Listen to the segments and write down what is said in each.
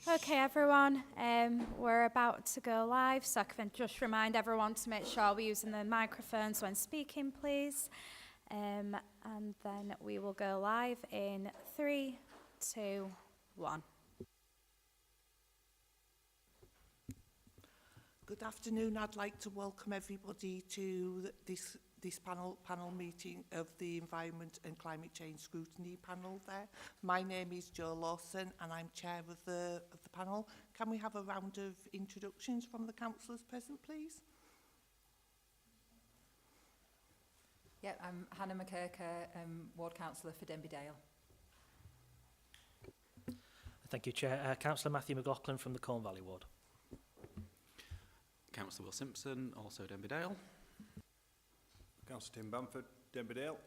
Okay, everyone, we're about to go live, so I can just remind everyone to make sure we're using the microphones when speaking, please. And then we will go live in 3, 2, 1. Good afternoon. I'd like to welcome everybody to this panel meeting of the Environment and Climate Change Scrutiny panel there. My name is Jo Lawson and I'm chair of the panel. Can we have a round of introductions from the councillors present, please? Yeah, I'm Hannah McKirker, Ward Councillor for Denby Dale. Thank you, Chair. Councillor Matthew McLaughlin from the Colne Valley Ward. Councillor Will Simpson, also Denby Dale. Councillor Tim Bamford, Denby Dale.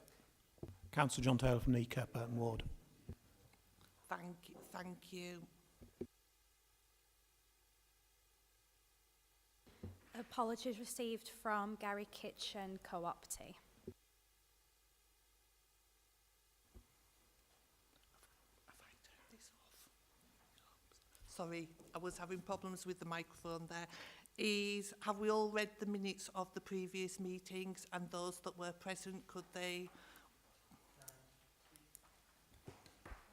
Councillor John Taylor from the Kirklees Ward. Thank you. Apologies received from Gary Kitchen Co-opty. Sorry, I was having problems with the microphone there. Have we all read the minutes of the previous meetings, and those that were present, could they?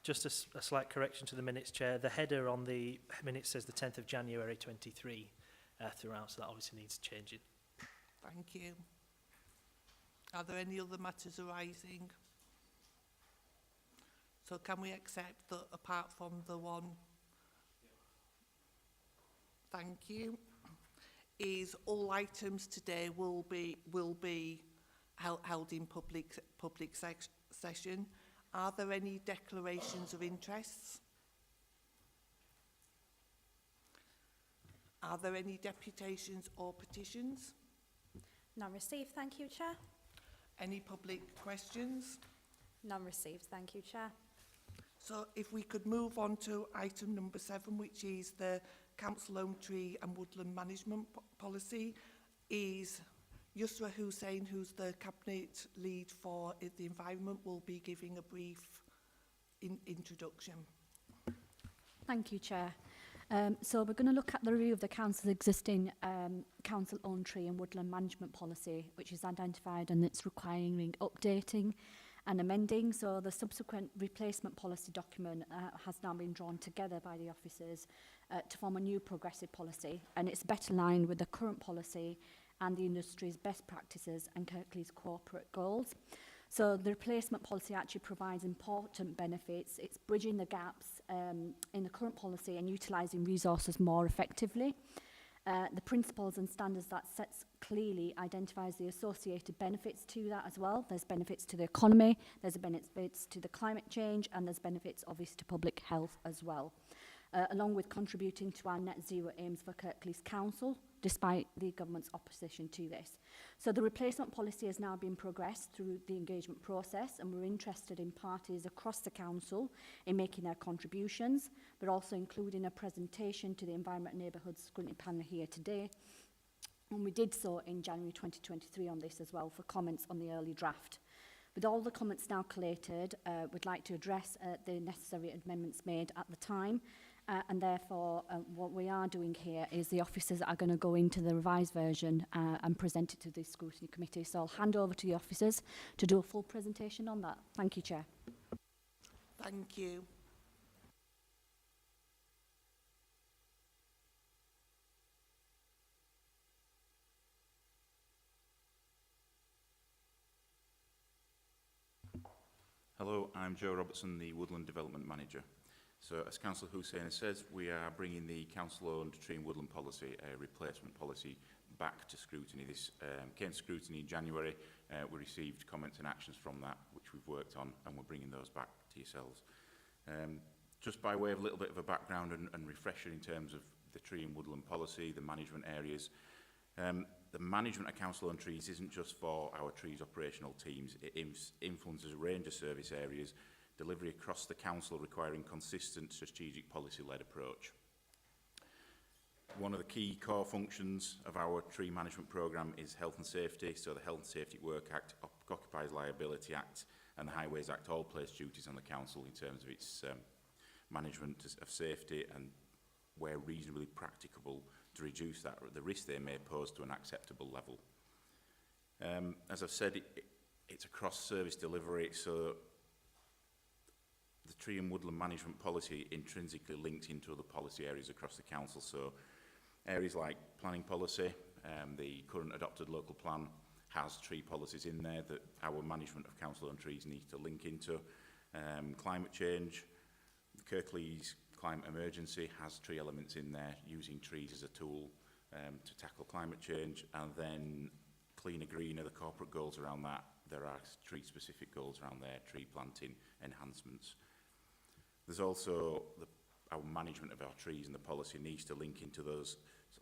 Just a slight correction to the minutes, Chair. The header on the minutes says the 10th of January 23 throughout, so that obviously needs changing. Thank you. Are there any other matters arising? So can we accept that apart from the one? Thank you. All items today will be held in public session. Are there any declarations of interests? Are there any deputations or petitions? None received, thank you, Chair. Any public questions? None received, thank you, Chair. So if we could move on to item number 7, which is the Council Elm Tree and Woodland Management Policy, is Yusra Hussain, who's the Cabinet Lead for the Environment, will be giving a brief introduction. Thank you, Chair. So we're going to look at the review of the Council's existing Council Owned Tree and Woodland Management Policy, which is identified and it's requiring updating and amending. So the subsequent replacement policy document has now been drawn together by the officers to form a new progressive policy, and it's better aligned with the current policy and the industry's best practices and Kirklees' corporate goals. So the replacement policy actually provides important benefits. It's bridging the gaps in the current policy and utilising resources more effectively. The principles and standards that sets clearly identifies the associated benefits to that as well. There's benefits to the economy, there's benefits to the climate change, and there's benefits obviously to public health as well. Along with contributing to our net zero aims for Kirklees Council, despite the government's opposition to this. So the replacement policy has now been progressed through the engagement process, and we're interested in parties across the council in making their contributions, but also including a presentation to the Environment and Neighbourhood Scrutiny panel here today. And we did so in January 2023 on this as well for comments on the early draft. With all the comments now collated, we'd like to address the necessary amendments made at the time. And therefore, what we are doing here is the officers are going to go into the revised version and present it to the Scrutiny Committee. So I'll hand over to the officers to do a full presentation on that. Thank you, Chair. Thank you. Hello, I'm Joe Robertson, the Woodland Development Manager. So, as Councillor Hussain says, we are bringing the Council-owned Tree and Woodland Policy, a replacement policy, back to scrutiny. This came to scrutiny in January. We received comments and actions from that, which we've worked on, and we're bringing those back to yourselves. Just by way of a little bit of a background and refresher in terms of the Tree and Woodland Policy, the management areas. The management of council-owned trees isn't just for our trees operational teams. It influences a range of service areas, delivery across the council requiring consistent strategic policy-led approach. One of the key core functions of our tree management programme is health and safety. So the Health and Safety Work Act, Occupiers Liability Act and the Highways Act all place duties on the council in terms of its management of safety and where reasonably practicable, to reduce that, the risk they may pose to an acceptable level. As I've said, it's a cross-service delivery, so the tree and woodland management policy intrinsically links into other policy areas across the council. So areas like planning policy, the current adopted local plan has tree policies in there that our management of council-owned trees needs to link into. Climate change, the Kirklees climate emergency has tree elements in there, using trees as a tool to tackle climate change. And then cleaner, greener, the corporate goals around that, there are tree-specific goals around there, tree planting enhancements. There's also our management of our trees, and the policy needs to link into those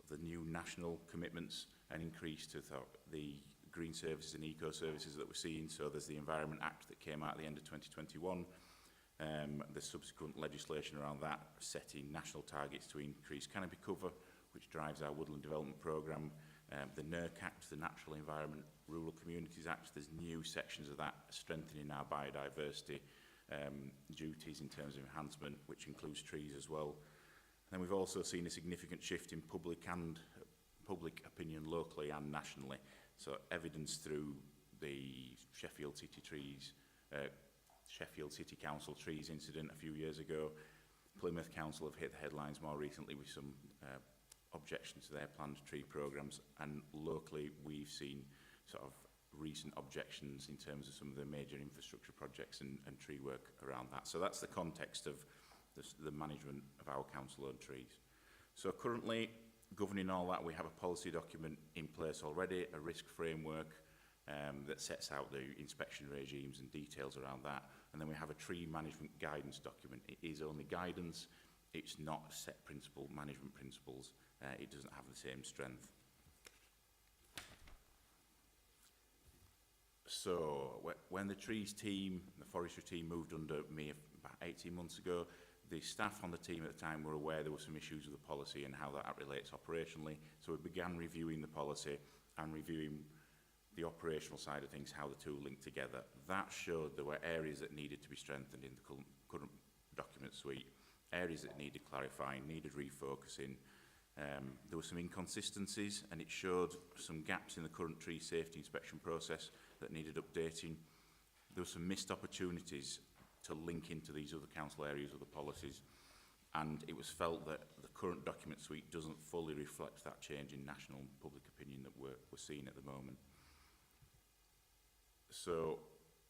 the new national commitments and increase to the green services and eco services that we're seeing. So there's the Environment Act that came out at the end of 2021. The subsequent legislation around that setting national targets to increase canopy cover, which drives our woodland development programme. The NERC Act, the Natural Environment Rural Communities Act, there's new sections of that strengthening our biodiversity duties in terms of enhancement, which includes trees as well. And we've also seen a significant shift in public opinion locally and nationally. So evidence through the Sheffield City Council trees incident a few years ago. Plymouth Council have hit the headlines more recently with some objections to their planned tree programmes, and locally we've seen sort of recent objections in terms of some of the major infrastructure projects and tree work around that. So that's the context of the management of our council-owned trees. So currently, governing all that, we have a policy document in place already, a risk framework that sets out the inspection regimes and details around that. And then we have a tree management guidance document. It is only guidance. It's not set management principles. It doesn't have the same strength. So when the trees team, the forestry team moved under me about 18 months ago, the staff on the team at the time were aware there were some issues with the policy and how that relates operationally. So we began reviewing the policy and reviewing the operational side of things, how the two link together. That showed there were areas that needed to be strengthened in the current document suite, areas that needed clarifying, needed refocusing. There were some inconsistencies, and it showed some gaps in the current tree safety inspection process that needed updating. There were some missed opportunities to link into these other council areas of the policies, and it was felt that the current document suite doesn't fully reflect that change in national and public opinion that we're seeing at the moment. So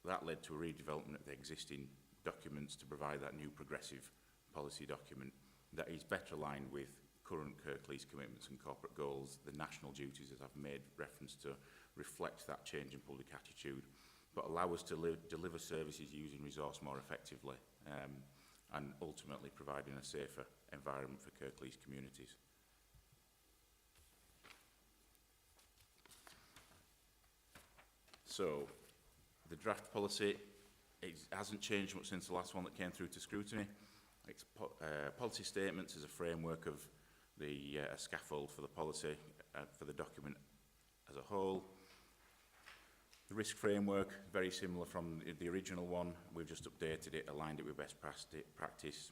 that led to a redevelopment of the existing documents to provide that new progressive policy document that is better aligned with current Kirklees commitments and corporate goals, the national duties, as I've made reference to, reflect that change in public attitude, but allow us to deliver services using resource more effectively, and ultimately providing a safer environment for Kirklees communities. So, the draft policy, it hasn't changed much since the last one that came through to scrutiny. It's policy statements as a framework of the scaffold for the policy, for the document as a whole. The risk framework, very similar from the original one. We've just updated it, aligned it with best practice,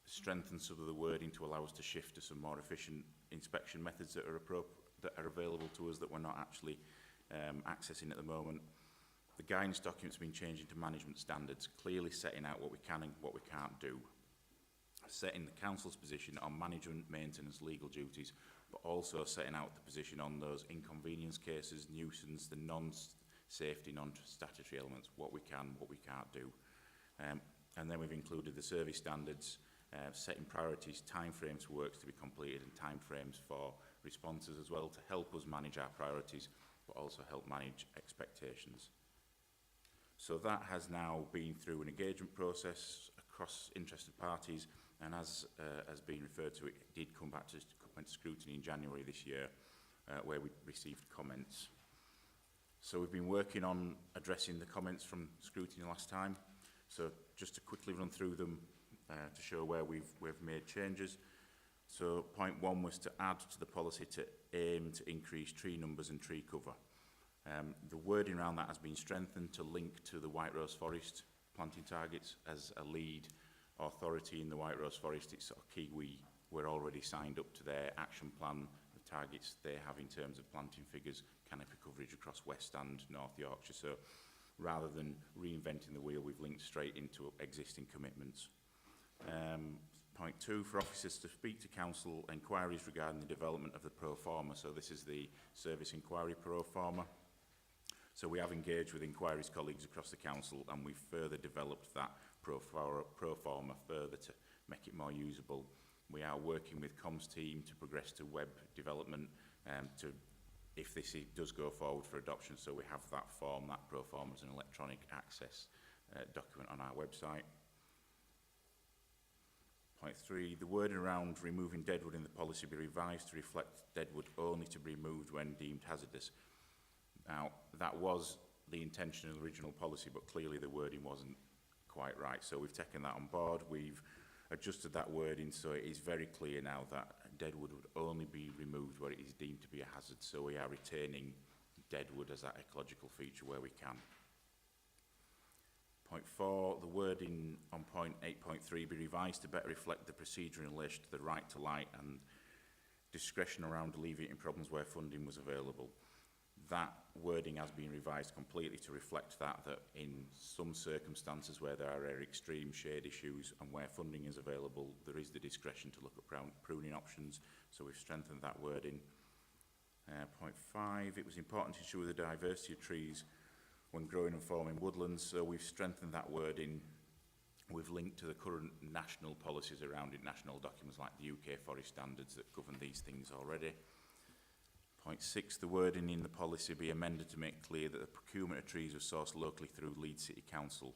strengthened some of the wording to allow us to shift to some more efficient inspection methods that are available to us that we're not actually accessing at the moment. The guidance document's been changed into management standards, clearly setting out what we can and what we can't do. Setting the council's position on management, maintenance, legal duties, but also setting out the position on those inconvenience cases, nuisance, the non-safety, non-statutory elements, what we can, what we can't do. And then we've included the service standards, setting priorities, timeframes for works to be completed and timeframes for responses as well to help us manage our priorities, but also help manage expectations. So that has now been through an engagement process across interested parties, and as has been referred to, it did come back to scrutiny in January this year, where we received comments. So we've been working on addressing the comments from scrutiny last time. So just to quickly run through them to show where we've made changes. So point one was to add to the policy to aim to increase tree numbers and tree cover. The wording around that has been strengthened to link to the White Rose Forest planting targets as a lead authority in the White Rose Forest. It's sort of key we we're already signed up to their action plan, the targets they have in terms of planting figures, canopy coverage across West and North Yorkshire. So rather than reinventing the wheel, we've linked straight into existing commitments. Point 2, for officers to speak to council inquiries regarding the development of the pro forma. So this is the service inquiry pro forma. So we have engaged with inquiries colleagues across the council, and we've further developed that pro forma further to make it more usable. We are working with comms team to progress to web development if this does go forward for adoption. So we have that form, that pro forma as an electronic access document on our website. Point 3, the wording around removing deadwood in the policy be revised to reflect deadwood only to be removed when deemed hazardous. Now, that was the intention of the original policy, but clearly the wording wasn't quite right. So we've taken that on board. We've adjusted that wording so it is very clear now that deadwood would only be removed where it is deemed to be a hazard. So we are retaining deadwood as that ecological feature where we can. Point 4, the wording on point 8.3 be revised to better reflect the procedure in relation to the right to light and discretion around alleviating problems where funding was available. That wording has been revised completely to reflect that in some circumstances where there are extreme shade issues and where funding is available, there is the discretion to look at pruning options. So we've strengthened that wording. Point 5, it was important to ensure the diversity of trees when growing and forming woodlands, so we've strengthened that wording. We've linked to the current national policies around it, national documents like the UK Forest Standards that govern these things already. Point 6, the wording in the policy be amended to make clear that the procurement of trees was sourced locally through Leeds City Council.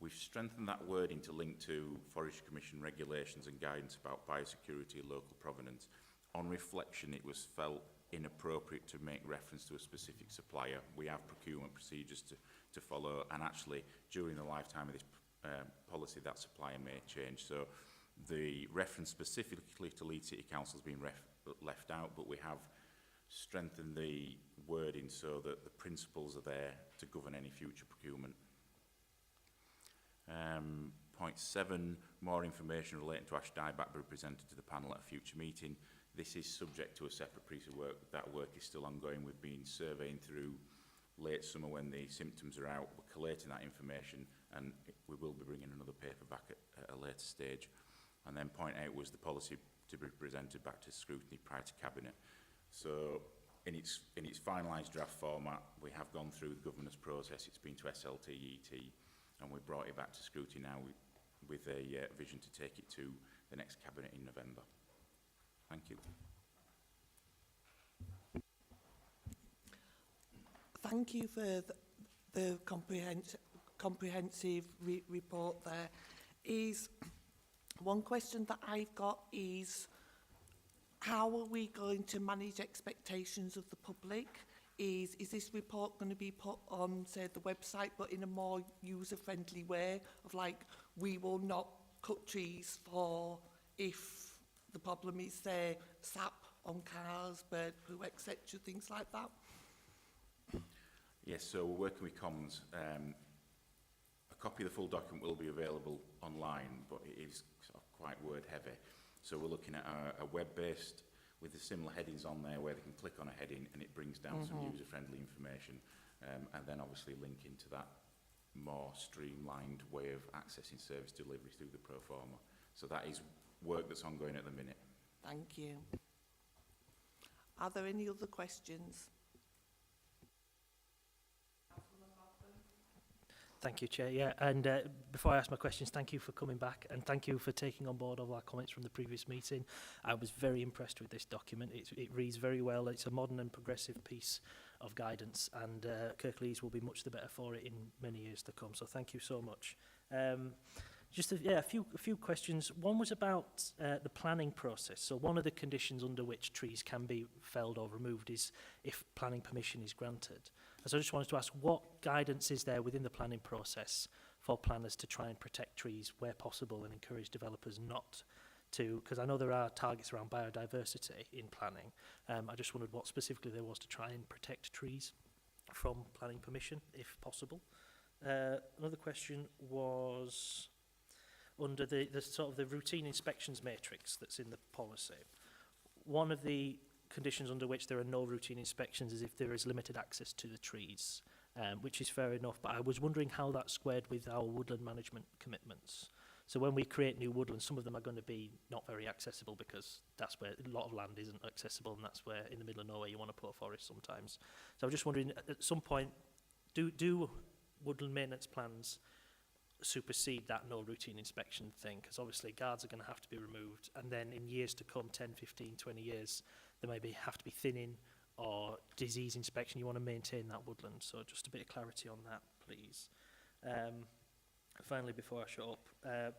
We've strengthened that wording to link to Forestry Commission regulations and guidance about biosecurity and local provenance. On reflection, it was felt inappropriate to make reference to a specific supplier. We have procurement procedures to follow, and actually during the lifetime of this policy that supplier may change. So the reference specifically to Leeds City Council has been left out, but we have strengthened the wording so that the principles are there to govern any future procurement. Point 7, more information relating to ash dieback be presented to the panel at a future meeting. This is subject to a separate piece of work. That work is still ongoing. We've been surveying through late summer when the symptoms are out. We're collating that information, and we will be bringing another paper back at a later stage. And then point 8 was the policy to be presented back to scrutiny prior to Cabinet. So in its finalised draft format, we have gone through the governance process. It's been to SLT, and we brought it back to scrutiny now with a vision to take it to the next Cabinet in November. Thank you. Thank you for the comprehensive report there. Is one question that I've got is, how are we going to manage expectations of the public? Is this report going to be put on, say, the website, but in a more user-friendly way of like, we will not cut trees for if the problem is, say, sap on cars, bird poo, etc., things like that? Yes, so we're working with comms. A copy of the full document will be available online, but it is sort of quite word heavy. So we're looking at a web-based with the similar headings on there where they can click on a heading and it brings down some user-friendly information, and then obviously link into that more streamlined way of accessing service delivery through the pro forma. So that is work that's ongoing at the minute. Thank you. Are there any other questions? Thank you, Chair. Yeah, and before I ask my questions, thank you for coming back, and thank you for taking on board all our comments from the previous meeting. I was very impressed with this document. It reads very well. It's a modern and progressive piece of guidance, and Kirklees will be much the better for it in many years to come. So thank you so much. Just a few questions. One was about the planning process. So one of the conditions under which trees can be felled or removed is if planning permission is granted. And so I just wanted to ask, what guidance is there within the planning process for planners to try and protect trees where possible and encourage developers not to, because I know there are targets around biodiversity in planning. I just wondered what specifically there was to try and protect trees from planning permission, if possible. Another question was under the sort of the routine inspections matrix that's in the policy, one of the conditions under which there are no routine inspections is if there is limited access to the trees, which is fair enough, but I was wondering how that squared with our woodland management commitments. So when we create new woodlands, some of them are going to be not very accessible because that's where a lot of land isn't accessible, and that's where in the middle of nowhere you want to put a forest sometimes. So I was just wondering, at some point, do woodland maintenance plans supersede that no routine inspection thing? Because obviously guards are going to have to be removed, and then in years to come, 10, 15, 20 years, there maybe have to be thinning or disease inspection. You want to maintain that woodland. So just a bit of clarity on that, please. Finally, before I shut up,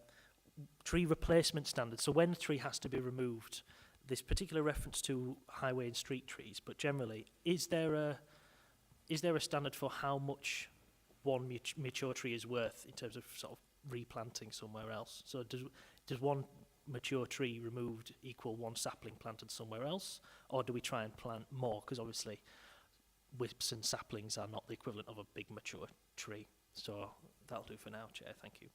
tree replacement standards. So when a tree has to be removed, this particular reference to highway and street trees, but generally, is there a standard for how much one mature tree is worth in terms of sort of replanting somewhere else? So does one mature tree removed equal one sapling planted somewhere else, or do we try and plant more? Because obviously, whips and saplings are not the equivalent of a big mature tree. So that'll do for now, Chair. Thank you.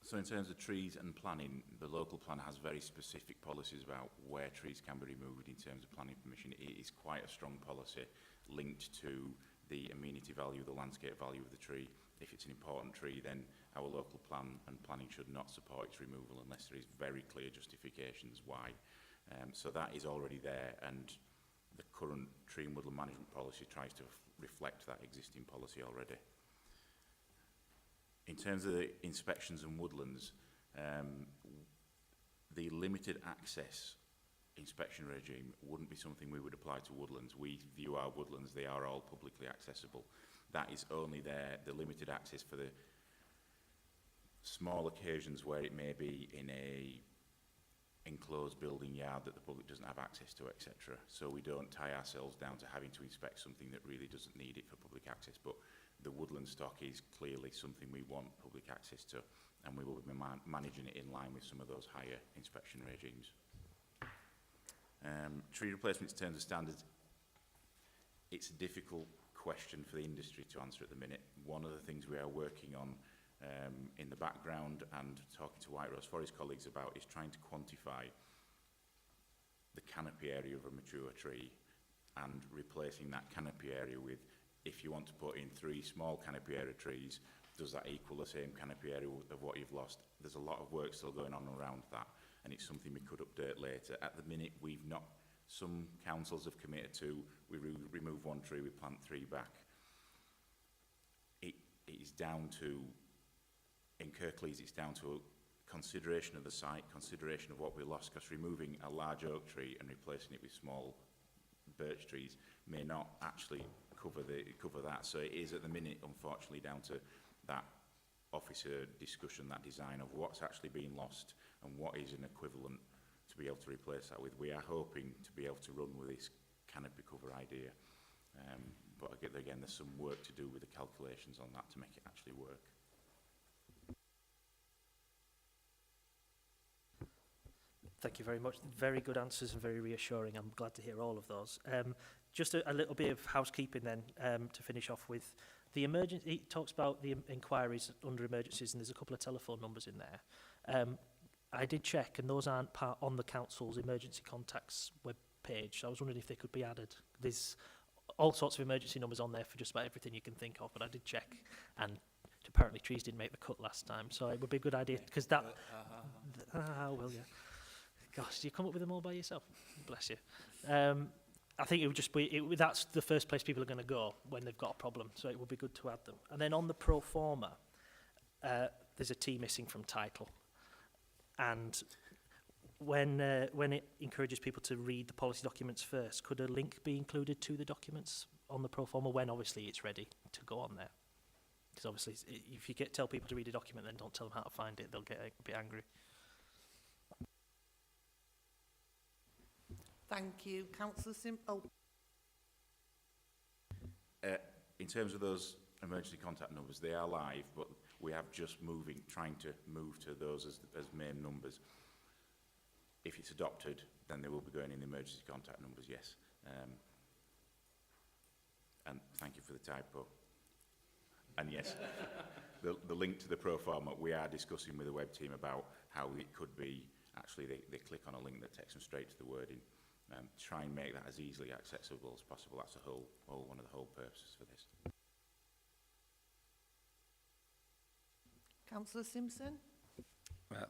So in terms of trees and planning, the local plan has very specific policies about where trees can be removed in terms of planning permission. It is quite a strong policy linked to the amenity value, the landscape value of the tree. If it's an important tree, then our local plan and planning should not support its removal unless there is very clear justifications why. So that is already there, and the current tree and woodland management policy tries to reflect that existing policy already. In terms of the inspections and woodlands, the limited access inspection regime wouldn't be something we would apply to woodlands. We view our woodlands, they are all publicly accessible. That is only there, the limited access for the small occasions where it may be in a enclosed building yard that the public doesn't have access to, etc. So we don't tie ourselves down to having to inspect something that really doesn't need it for public access. But the woodland stock is clearly something we want public access to, and we will be managing it in line with some of those higher inspection regimes. Tree replacements in terms of standards, it's a difficult question for the industry to answer at the minute. One of the things we are working on in the background and talking to White Rose Forest colleagues about is trying to quantify the canopy area of a mature tree and replacing that canopy area with, if you want to put in 3 small canopy area trees, does that equal the same canopy area of what you've lost? There's a lot of work still going on around that, and it's something we could update later. At the minute, we've not, some councils have committed to, we remove 1 tree, we plant 3 back. It is down to, in Kirklees, it's down to a consideration of the site, consideration of what we lost, because removing a large oak tree and replacing it with small birch trees may not actually cover that. So it is at the minute, unfortunately, down to that officer discussion, that design of what's actually being lost and what is an equivalent to be able to replace that with. We are hoping to be able to run with this canopy cover idea, but again, there's some work to do with the calculations on that to make it actually work. Thank you very much. Very good answers and very reassuring. I'm glad to hear all of those. Just a little bit of housekeeping then, to finish off with. The emergency, it talks about the inquiries under emergencies, and there's a couple of telephone numbers in there. I did check, and those aren't part on the council's emergency contacts web page. So I was wondering if they could be added. There's all sorts of emergency numbers on there for just about everything you can think of, but I did check, and apparently trees didn't make the cut last time. So it would be a good idea, because that... well, yeah. Gosh, do you come up with them all by yourself? Bless you. I think it would just be, that's the first place people are going to go when they've got a problem, so it would be good to add them. And then on the pro forma, there's a T missing from title. And when it encourages people to read the policy documents first, could a link be included to the documents on the pro forma when obviously it's ready to go on there? Because obviously if you tell people to read a document, then don't tell them how to find it, they'll get a bit angry. Thank you. Councillor Simple. In terms of those emergency contact numbers, they are live, but we have just trying to move to those as main numbers. If it's adopted, then they will be going in the emergency contact numbers, yes. And thank you for the typo. And yes, the link to the pro forma, we are discussing with the web team about how it could be, actually they click on a link that takes them straight to the wording. Try and make that as easily accessible as possible. That's one of the whole purposes for this. Councillor Simpson?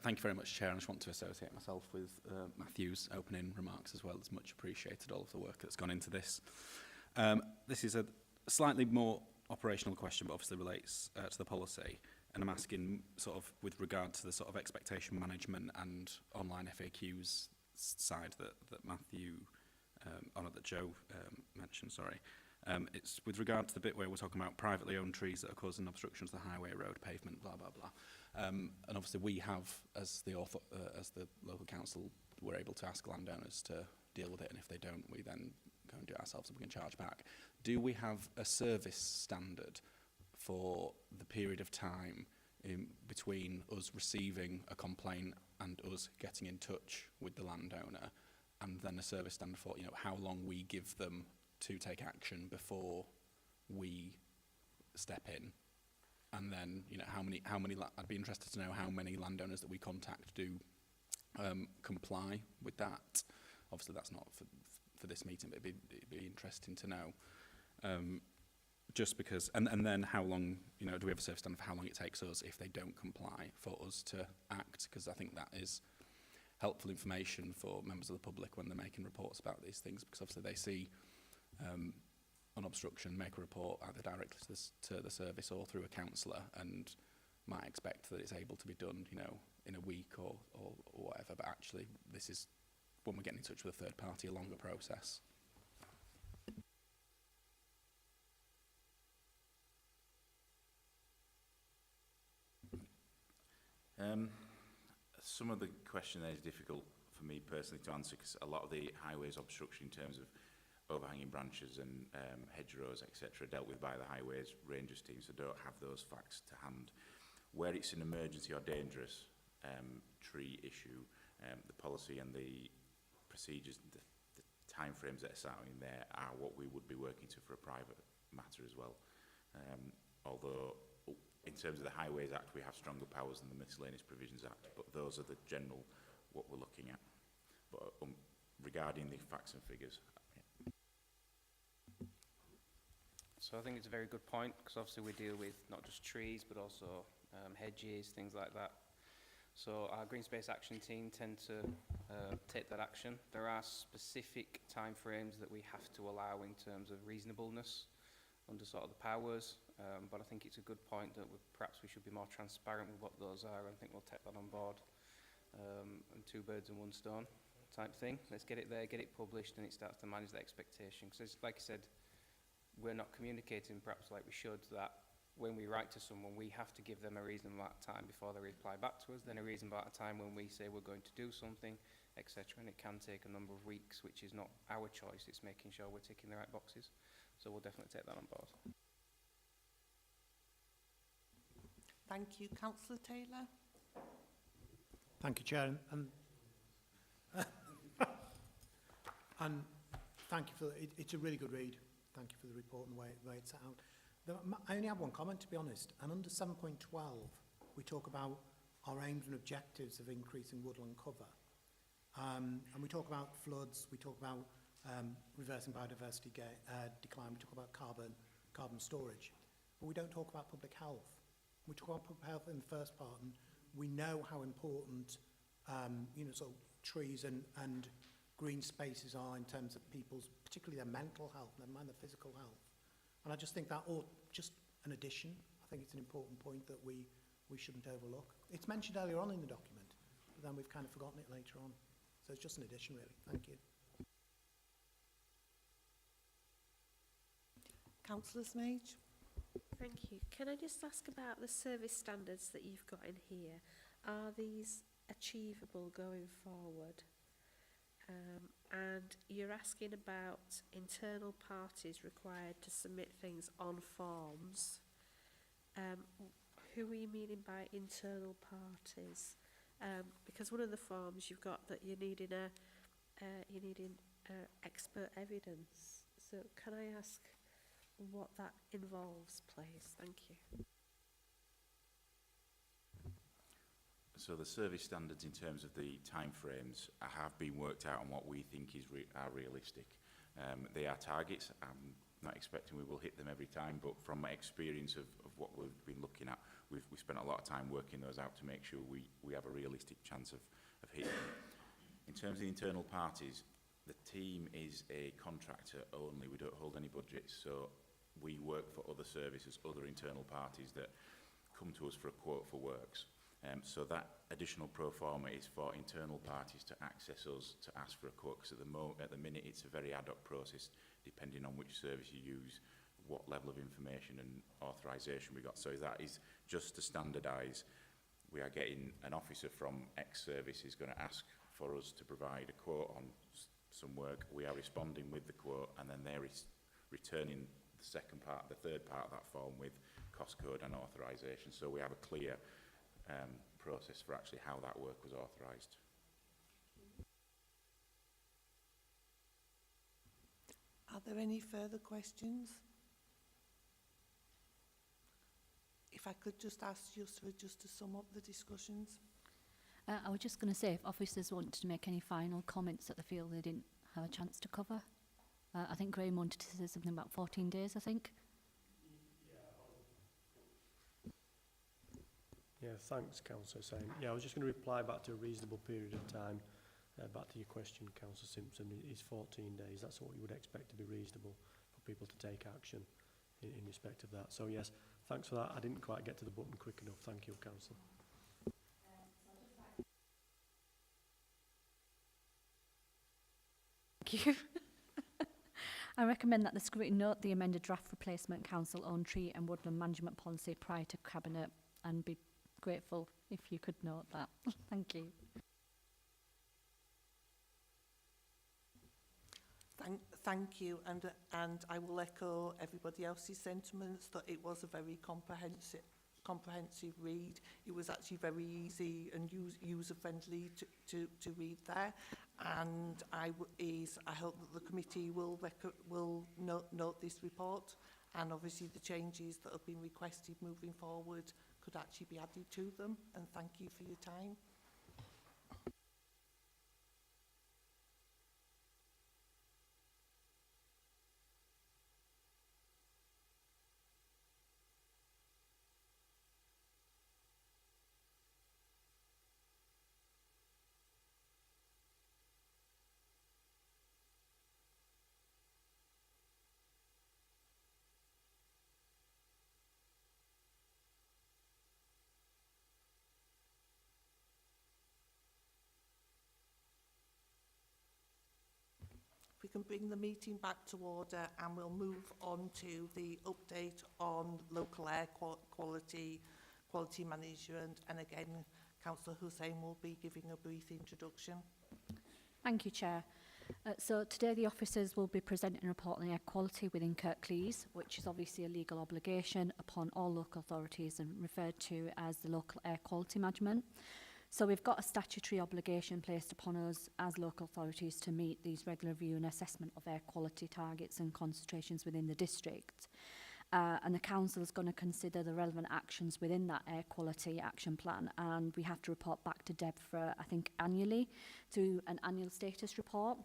Thank you very much, Chair. I just want to associate myself with Matthew's opening remarks as well. It's much appreciated, all of the work that's gone into this. This is a slightly more operational question, but obviously relates to the policy. And I'm asking sort of with regard to the sort of expectation management and online FAQs side that Matthew, that Joe mentioned, sorry. It's with regard to the bit where we're talking about privately owned trees that are causing obstructions to the highway, road, pavement, blah, blah, blah. And obviously we have, as the local council, we're able to ask landowners to deal with it, and if they don't, we then go and do it ourselves and we can charge back. Do we have a service standard for the period of time in between us receiving a complaint and us getting in touch with the landowner, and then a service standard for, you know, how long we give them to take action before we step in? And then, you know, how many I'd be interested to know how many landowners that we contact do comply with that. Obviously that's not for this meeting, but it'd be interesting to know. Just because, and then how long, you know, do we have a service standard for how long it takes us if they don't comply for us to act? Because I think that is helpful information for members of the public when they're making reports about these things, because obviously they see an obstruction, make a report either directly to the service or through a counsellor, and might expect that it's able to be done, you know, in a week or whatever, but actually this is, when we're getting in touch with a third party, a longer process. Some of the question there is difficult for me personally to answer, because a lot of the highways obstruction in terms of overhanging branches and hedgerows, etc., dealt with by the highways rangers team, so don't have those facts to hand. Where it's an emergency or dangerous tree issue, the policy and the procedures, the timeframes that are set in there are what we would be working to for a private matter as well. Although in terms of the Highways Act, we have stronger powers than the Miscellaneous Provisions Act, but those are the general what we're looking at. But regarding the facts and figures. So I think it's a very good point, because obviously we deal with not just trees but also hedges, things like that. So our Green Space Action team tend to take that action. There are specific timeframes that we have to allow in terms of reasonableness under sort of the powers, but I think it's a good point that perhaps we should be more transparent with what those are. I think we'll take that on board, and two birds and one stone type thing. Let's get it there, get it published, and it starts to manage that expectation. Because like I said, we're not communicating perhaps like we should, that when we write to someone, we have to give them a reasonable amount of time before they reply back to us, then a reasonable amount of time when we say we're going to do something, etc. And it can take a number of weeks, which is not our choice, it's making sure we're ticking the right boxes. So we'll definitely take that on board. Thank you. Councillor Taylor? Thank you, Chair. And thank you for it's a really good read. Thank you for the report and the way it's set out. I only have one comment, to be honest. And under 7.12, we talk about our aims and objectives of increasing woodland cover. And we talk about floods, we talk about reversing biodiversity decline, we talk about carbon storage. But we don't talk about public health. We talk about public health in the first part, and we know how important sort of trees and green spaces are in terms of people's, particularly their mental health, never mind their physical health. And I just think that, or just an addition, I think it's an important point that we shouldn't overlook. It's mentioned earlier on in the document, but then we've kind of forgotten it later on. So it's just an addition, really. Thank you. Councillor Smage? Thank you. Can I just ask about the service standards that you've got in here? Are these achievable going forward? And you're asking about internal parties required to submit things on forms. Who are you meaning by internal parties? Because one of the forms you've got that you're needing expert evidence. So can I ask what that involves, please? Thank you. So the service standards in terms of the timeframes have been worked out on what we think are realistic. They are targets. I'm not expecting we will hit them every time, but from my experience of what we've been looking at, we've spent a lot of time working those out to make sure we have a realistic chance of hitting them. In terms of the internal parties, the team is a contractor only. We don't hold any budgets, so we work for other services, other internal parties that come to us for a quote for works. So that additional pro forma is for internal parties to access us to ask for a quote, because at the minute it's a very ad hoc process depending on which service you use, what level of information and authorisation we got. So that is just to standardise. We are getting an officer from X service is going to ask for us to provide a quote on some work. We are responding with the quote, and then they're returning the third part of that form with cost code and authorisation. So we have a clear process for actually how that work was authorised. Are there any further questions? If I could just ask Yusra just to sum up the discussions. I was just going to say, if officers want to make any final comments that they feel they didn't have a chance to cover. I think Graham wanted to say something about 14 days, I think. Yeah, thanks, Councillor Sain. Yeah, I was just going to reply back to a reasonable period of time. Back to your question, Councillor Simpson, is 14 days. That's what you would expect to be reasonable for people to take action in respect of that. So yes, thanks for that. I didn't quite get to the button quick enough. Thank you, Councillor. Thank you. I recommend that the Scrutiny note the amended draft replacement council-owned tree and woodland management policy prior to Cabinet, and be grateful if you could note that. Thank you. Thank you, and I will echo everybody else's sentiments that it was a very comprehensive read. It was actually very easy and user-friendly to read there, and I hope that the committee will note this report, and obviously the changes that have been requested moving forward could actually be added to them, and thank you for your time. If we can bring the meeting back to order, and we'll move on to the update on local air quality management. And again, Councillor Hussain will be giving a brief introduction. Thank you, Chair. So today the officers will be presenting a report on air quality within Kirklees, which is obviously a legal obligation upon all local authorities and referred to as the local air quality management. So we've got a statutory obligation placed upon us as local authorities to meet these regular review and assessment of air quality targets and concentrations within the district. And the council is going to consider the relevant actions within that air quality action plan, and we have to report back to Deb for, I think, annually through an annual status report.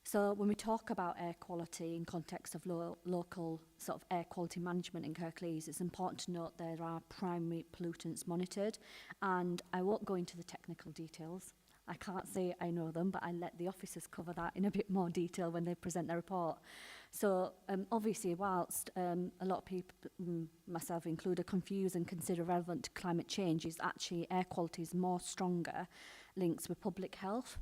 So when we talk about air quality in context of local sort of air quality management in Kirklees, it's important to note there are primary pollutants monitored, and I won't go into the technical details. I can't say I know them, but I let the officers cover that in a bit more detail when they present their report. So obviously, whilst a lot of people, myself included, are confused and consider relevant to climate change, is actually air quality is more stronger links with public health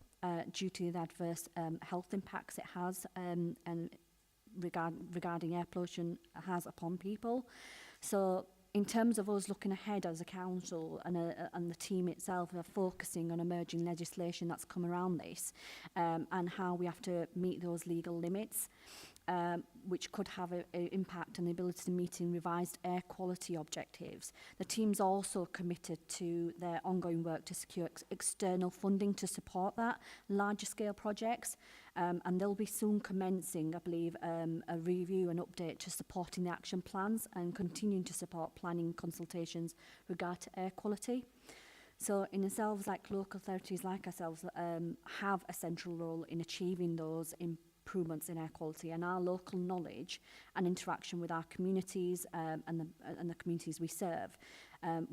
due to the adverse health impacts it has and regarding air pollution has upon people. So in terms of us looking ahead as a council and the team itself are focusing on emerging legislation that's come around this and how we have to meet those legal limits. which could have an impact on the ability to meet revised air quality objectives. The team's also committed to their ongoing work to secure external funding to support that, larger scale projects, and they'll be soon commencing, I believe, a review and update to supporting the action plans and continuing to support planning consultations regard to air quality. So in themselves, like local authorities like ourselves, have a central role in achieving those improvements in air quality, and our local knowledge and interaction with our communities and the communities we serve.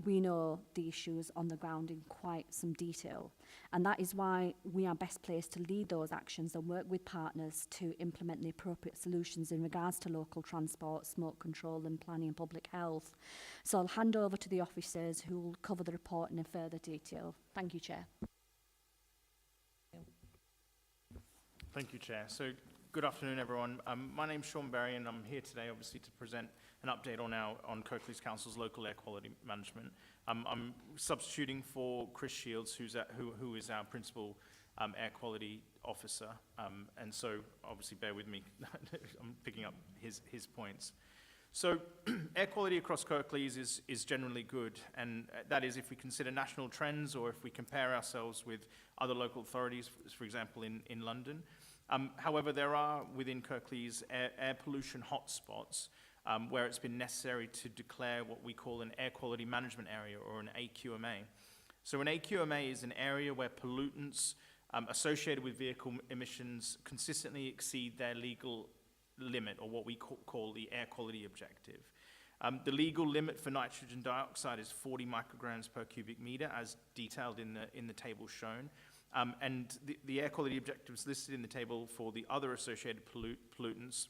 We know the issues on the ground in quite some detail, and that is why we are best placed to lead those actions and work with partners to implement the appropriate solutions in regards to local transport, smoke control and planning and public health. So I'll hand over to the officers who will cover the report in further detail. Thank you, Chair. Thank you, Chair. So, good afternoon, everyone. My name's Sean Berry, and I'm here today, obviously, to present an update on Kirklees Council's local air quality management. I'm substituting for Chris Shields, who is our principal air quality officer, and so obviously bear with me. I'm picking up his points. So, air quality across Kirklees is generally good, and that is if we consider national trends or if we compare ourselves with other local authorities, for example, in London. However, there are within Kirklees air pollution hotspots where it's been necessary to declare what we call an air quality management area, or an AQMA. So an AQMA is an area where pollutants associated with vehicle emissions consistently exceed their legal limit, or what we call the air quality objective. The legal limit for nitrogen dioxide is 40 micrograms per cubic meter, as detailed in the table shown. And the air quality objectives listed in the table for the other associated pollutants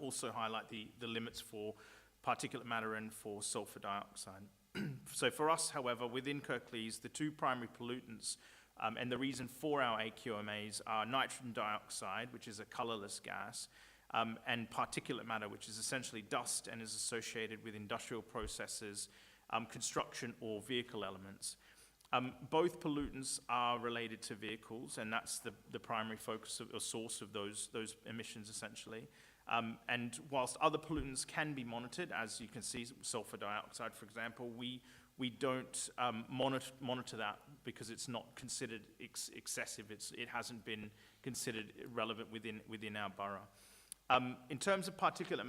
also highlight the limits for particulate matter and for sulfur dioxide. So for us, however, within Kirklees, the two primary pollutants and the reason for our AQMAs are nitrogen dioxide, which is a colorless gas, and particulate matter, which is essentially dust and is associated with industrial processes, construction or vehicle elements. Both pollutants are related to vehicles, and that's the primary focus or source of those emissions, essentially. And whilst other pollutants can be monitored, as you can see, sulfur dioxide, for example, we don't monitor that because it's not considered excessive. It hasn't been considered relevant within our borough. In terms of particulate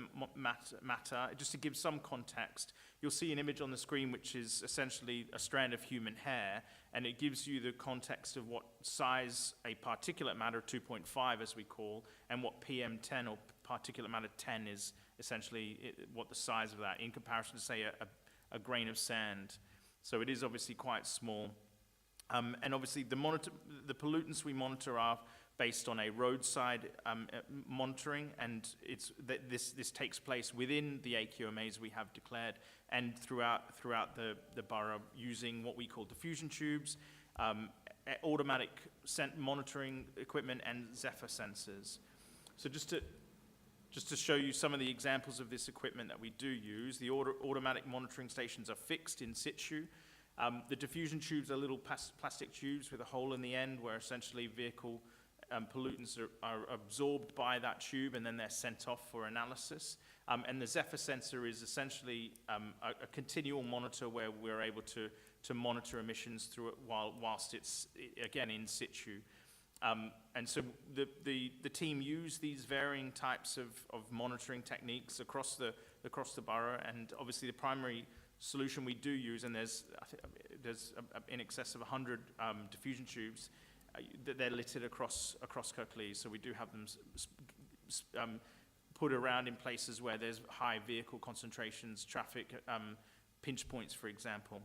matter, just to give some context, you'll see an image on the screen which is essentially a strand of human hair, and it gives you the context of what size a particulate matter 2.5, as we call, and what PM10 or particulate matter 10 is essentially what the size of that in comparison to, say, a grain of sand. So it is obviously quite small. And obviously the pollutants we monitor are based on a roadside monitoring, and this takes place within the AQMAs we have declared and throughout the borough, using what we call diffusion tubes, automatic monitoring equipment, and Zephyr sensors. So just to show you some of the examples of this equipment that we do use, the automatic monitoring stations are fixed in situ. The diffusion tubes are little plastic tubes with a hole in the end where essentially vehicle pollutants are absorbed by that tube, and then they're sent off for analysis. And the Zephyr sensor is essentially a continual monitor where we're able to monitor emissions through it whilst it's, again, in situ. And so the team use these varying types of monitoring techniques across the borough, and obviously the primary solution we do use, and there's in excess of 100 diffusion tubes that they're littered across Kirklees, so we do have them put around in places where there's high vehicle concentrations, traffic pinch points, for example.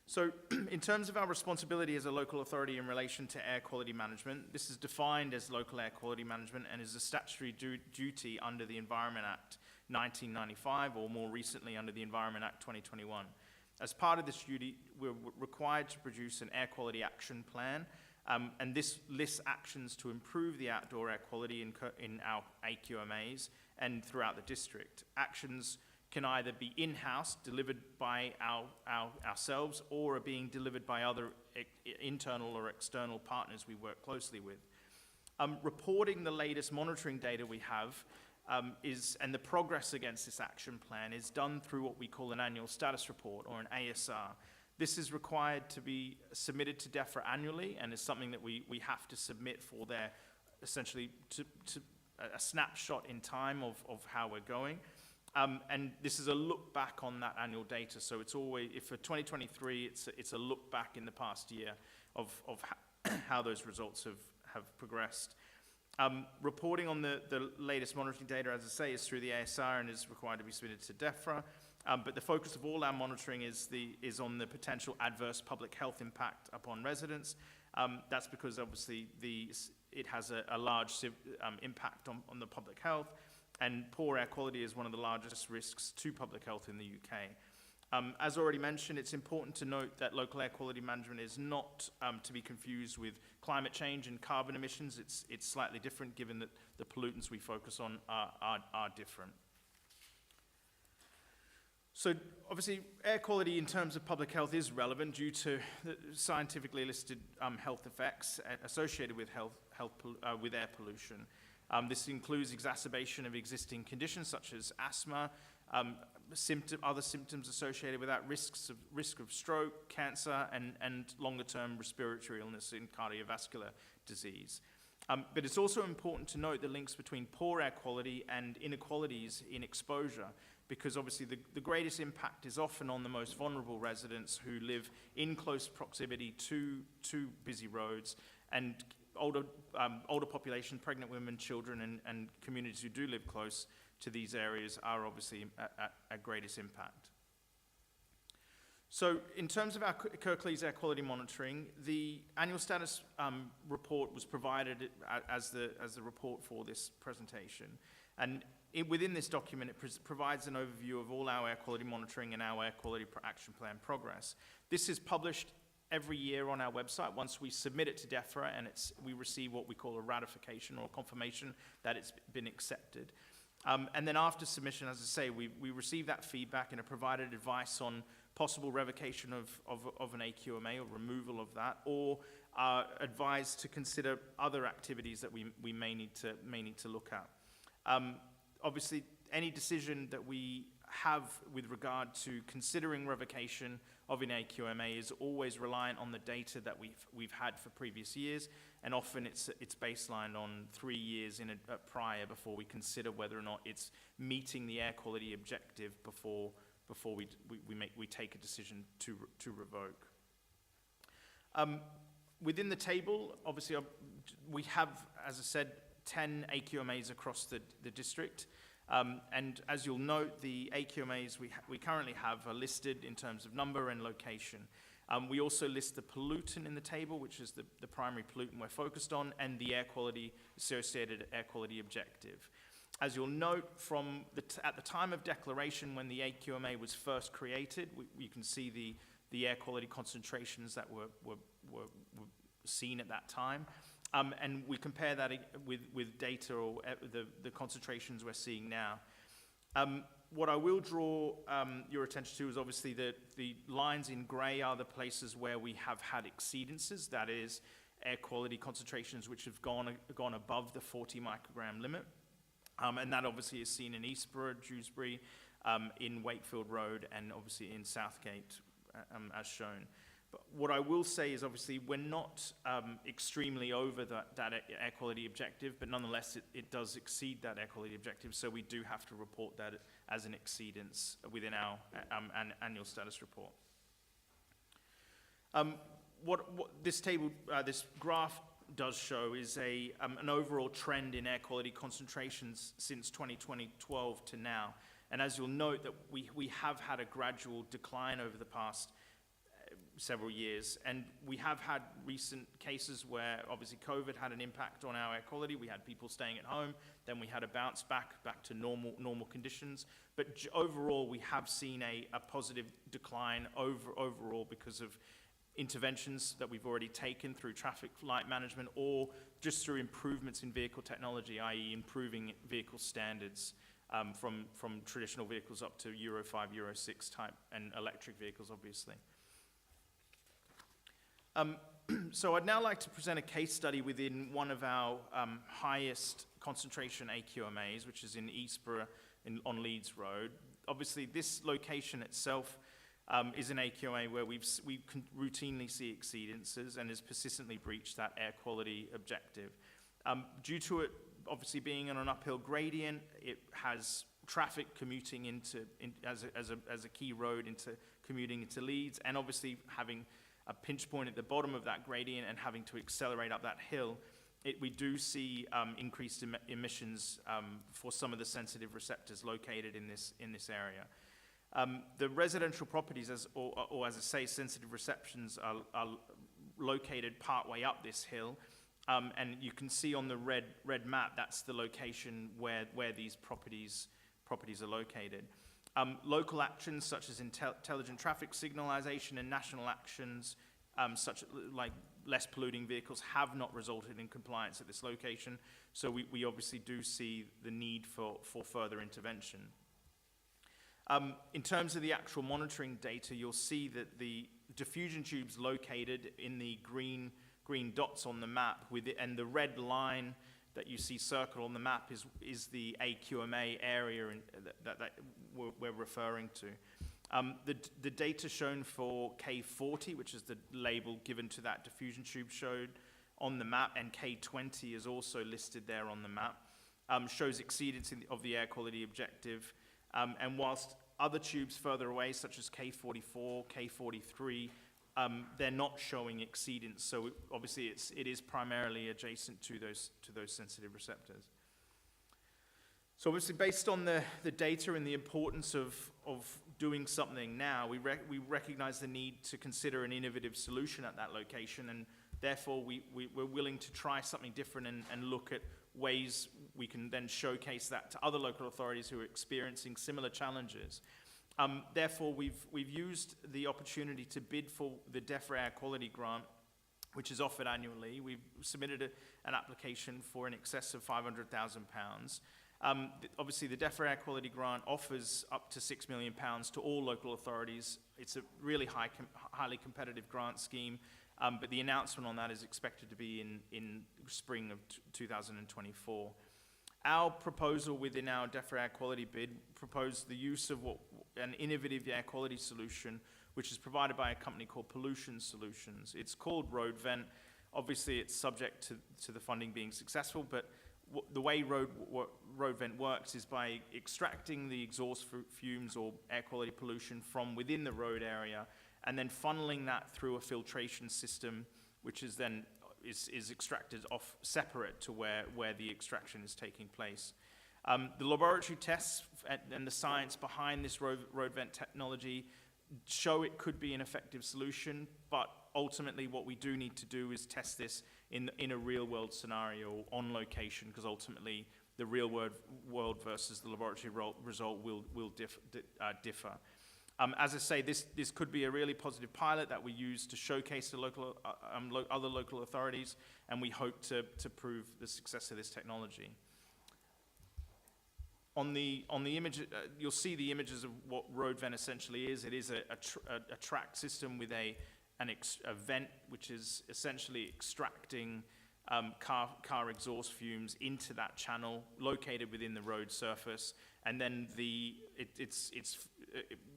So in terms of our responsibility as a local authority in relation to air quality management, this is defined as local air quality management and is a statutory duty under the Environment Act 1995, or more recently under the Environment Act 2021. As part of this duty, we're required to produce an air quality action plan, and this lists actions to improve the outdoor air quality in our AQMAs and throughout the district. Actions can either be in-house, delivered by ourselves, or are being delivered by other internal or external partners we work closely with. Reporting the latest monitoring data we have and the progress against this action plan is done through what we call an annual status report, or an ASR. This is required to be submitted to DEFRA annually, and is something that we have to submit for their, essentially, to a snapshot in time of how we're going. And this is a look back on that annual data. So it's always, if for 2023, it's a look back in the past year of how those results have progressed. Reporting on the latest monitoring data, as I say, is through the ASR and is required to be submitted to DEFRA. But the focus of all our monitoring is on the potential adverse public health impact upon residents. That's because obviously it has a large impact on the public health, and poor air quality is one of the largest risks to public health in the UK. As already mentioned, it's important to note that local air quality management is not to be confused with climate change and carbon emissions. It's slightly different, given that the pollutants we focus on are different. So obviously, air quality in terms of public health is relevant due to the scientifically listed health effects associated with with air pollution. This includes exacerbation of existing conditions such as asthma, other symptoms associated with that, risk of stroke, cancer, and longer-term respiratory illness and cardiovascular disease. But it's also important to note the links between poor air quality and inequalities in exposure, because obviously the greatest impact is often on the most vulnerable residents who live in close proximity to busy roads, and older population, pregnant women, children, and communities who do live close to these areas are obviously at greatest impact. So in terms of our Kirklees air quality monitoring, the annual status report was provided as the report for this presentation. And within this document, it provides an overview of all our air quality monitoring and our air quality action plan progress. This is published every year on our website once we submit it to DEFRA, and we receive what we call a ratification or confirmation that it's been accepted. And then after submission, as I say, we receive that feedback and are provided advice on possible revocation of an AQMA or removal of that, or are advised to consider other activities that we may need to look at. Obviously, any decision that we have with regard to considering revocation of an AQMA is always reliant on the data that we've had for previous years, and often it's baselined on 3 years prior before we consider whether or not it's meeting the air quality objective before we take a decision to revoke. Within the table, obviously, we have, as I said, 10 AQMAs across the district. And as you'll note, the AQMAs we currently have are listed in terms of number and location. We also list the pollutant in the table, which is the primary pollutant we're focused on, and the associated air quality objective. As you'll note, at the time of declaration, when the AQMA was first created, you can see the air quality concentrations that were seen at that time. And we compare that with data or the concentrations we're seeing now. What I will draw your attention to is obviously the lines in grey are the places where we have had exceedances, that is, air quality concentrations which have gone above the 40 microgram limit. And that obviously is seen in Eastborough, Dewsbury, in Wakefield Road, and obviously in Southgate, as shown. But what I will say is obviously we're not extremely over that air quality objective, but nonetheless it does exceed that air quality objective, so we do have to report that as an exceedance within our annual status report. What this table, this graph does show is an overall trend in air quality concentrations since 2012 to now. And as you'll note, that we have had a gradual decline over the past several years, and we have had recent cases where obviously COVID had an impact on our air quality. We had people staying at home, then we had a bounce back to normal conditions. But overall, we have seen a positive decline overall because of interventions that we've already taken through traffic light management, or just through improvements in vehicle technology, i.e. improving vehicle standards from traditional vehicles up to Euro 5, Euro 6 type, and electric vehicles, obviously. So I'd now like to present a case study within one of our highest concentration AQMAs, which is in Eastborough on Leeds Road. Obviously, this location itself is an AQMA where we can routinely see exceedances and has persistently breached that air quality objective. Due to it obviously being on an uphill gradient, it has traffic commuting as a key road into commuting into Leeds, and obviously having a pinch point at the bottom of that gradient and having to accelerate up that hill, we do see increased emissions for some of the sensitive receptors located in this area. The residential properties, or as I say, sensitive receptions are located partway up this hill, and you can see on the red map that's the location where these properties are located. Local actions such as intelligent traffic signalisation and national actions such like less polluting vehicles have not resulted in compliance at this location, so we obviously do see the need for further intervention. In terms of the actual monitoring data, you'll see that the diffusion tubes located in the green dots on the map, and the red line that you see circled on the map is the AQMA area that we're referring to. The data shown for K40, which is the label given to that diffusion tube showed on the map, and K20 is also listed there on the map, shows exceedance of the air quality objective. And whilst other tubes further away, such as K44, K43, they're not showing exceedance. So obviously it is primarily adjacent to those sensitive receptors. So obviously, based on the data and the importance of doing something now, we recognize the need to consider an innovative solution at that location, and therefore we're willing to try something different and look at ways we can then showcase that to other local authorities who are experiencing similar challenges. Therefore, we've used the opportunity to bid for the DEFRA Air Quality Grant, which is offered annually. We've submitted an application for in excess of £500,000. Obviously, the DEFRA Air Quality Grant offers up to £6 million to all local authorities. It's a really highly competitive grant scheme, but the announcement on that is expected to be in spring of 2024. Our proposal within our DEFRA Air Quality bid proposed the use of an innovative air quality solution, which is provided by a company called Pollution Solutions. It's called Road Vent. Obviously, it's subject to the funding being successful, but the way Road Vent works is by extracting the exhaust fumes or air quality pollution from within the road area, and then funneling that through a filtration system, which is then is extracted off separate to where the extraction is taking place. The laboratory tests and the science behind this road vent technology show it could be an effective solution, but ultimately what we do need to do is test this in a real-world scenario on location, because ultimately the real-world versus the laboratory result will differ. As I say, this could be a really positive pilot that we use to showcase to other local authorities, and we hope to prove the success of this technology. On the image, you'll see the images of what road vent essentially is. It is a track system with a vent, which is essentially extracting car exhaust fumes into that channel located within the road surface, and then it's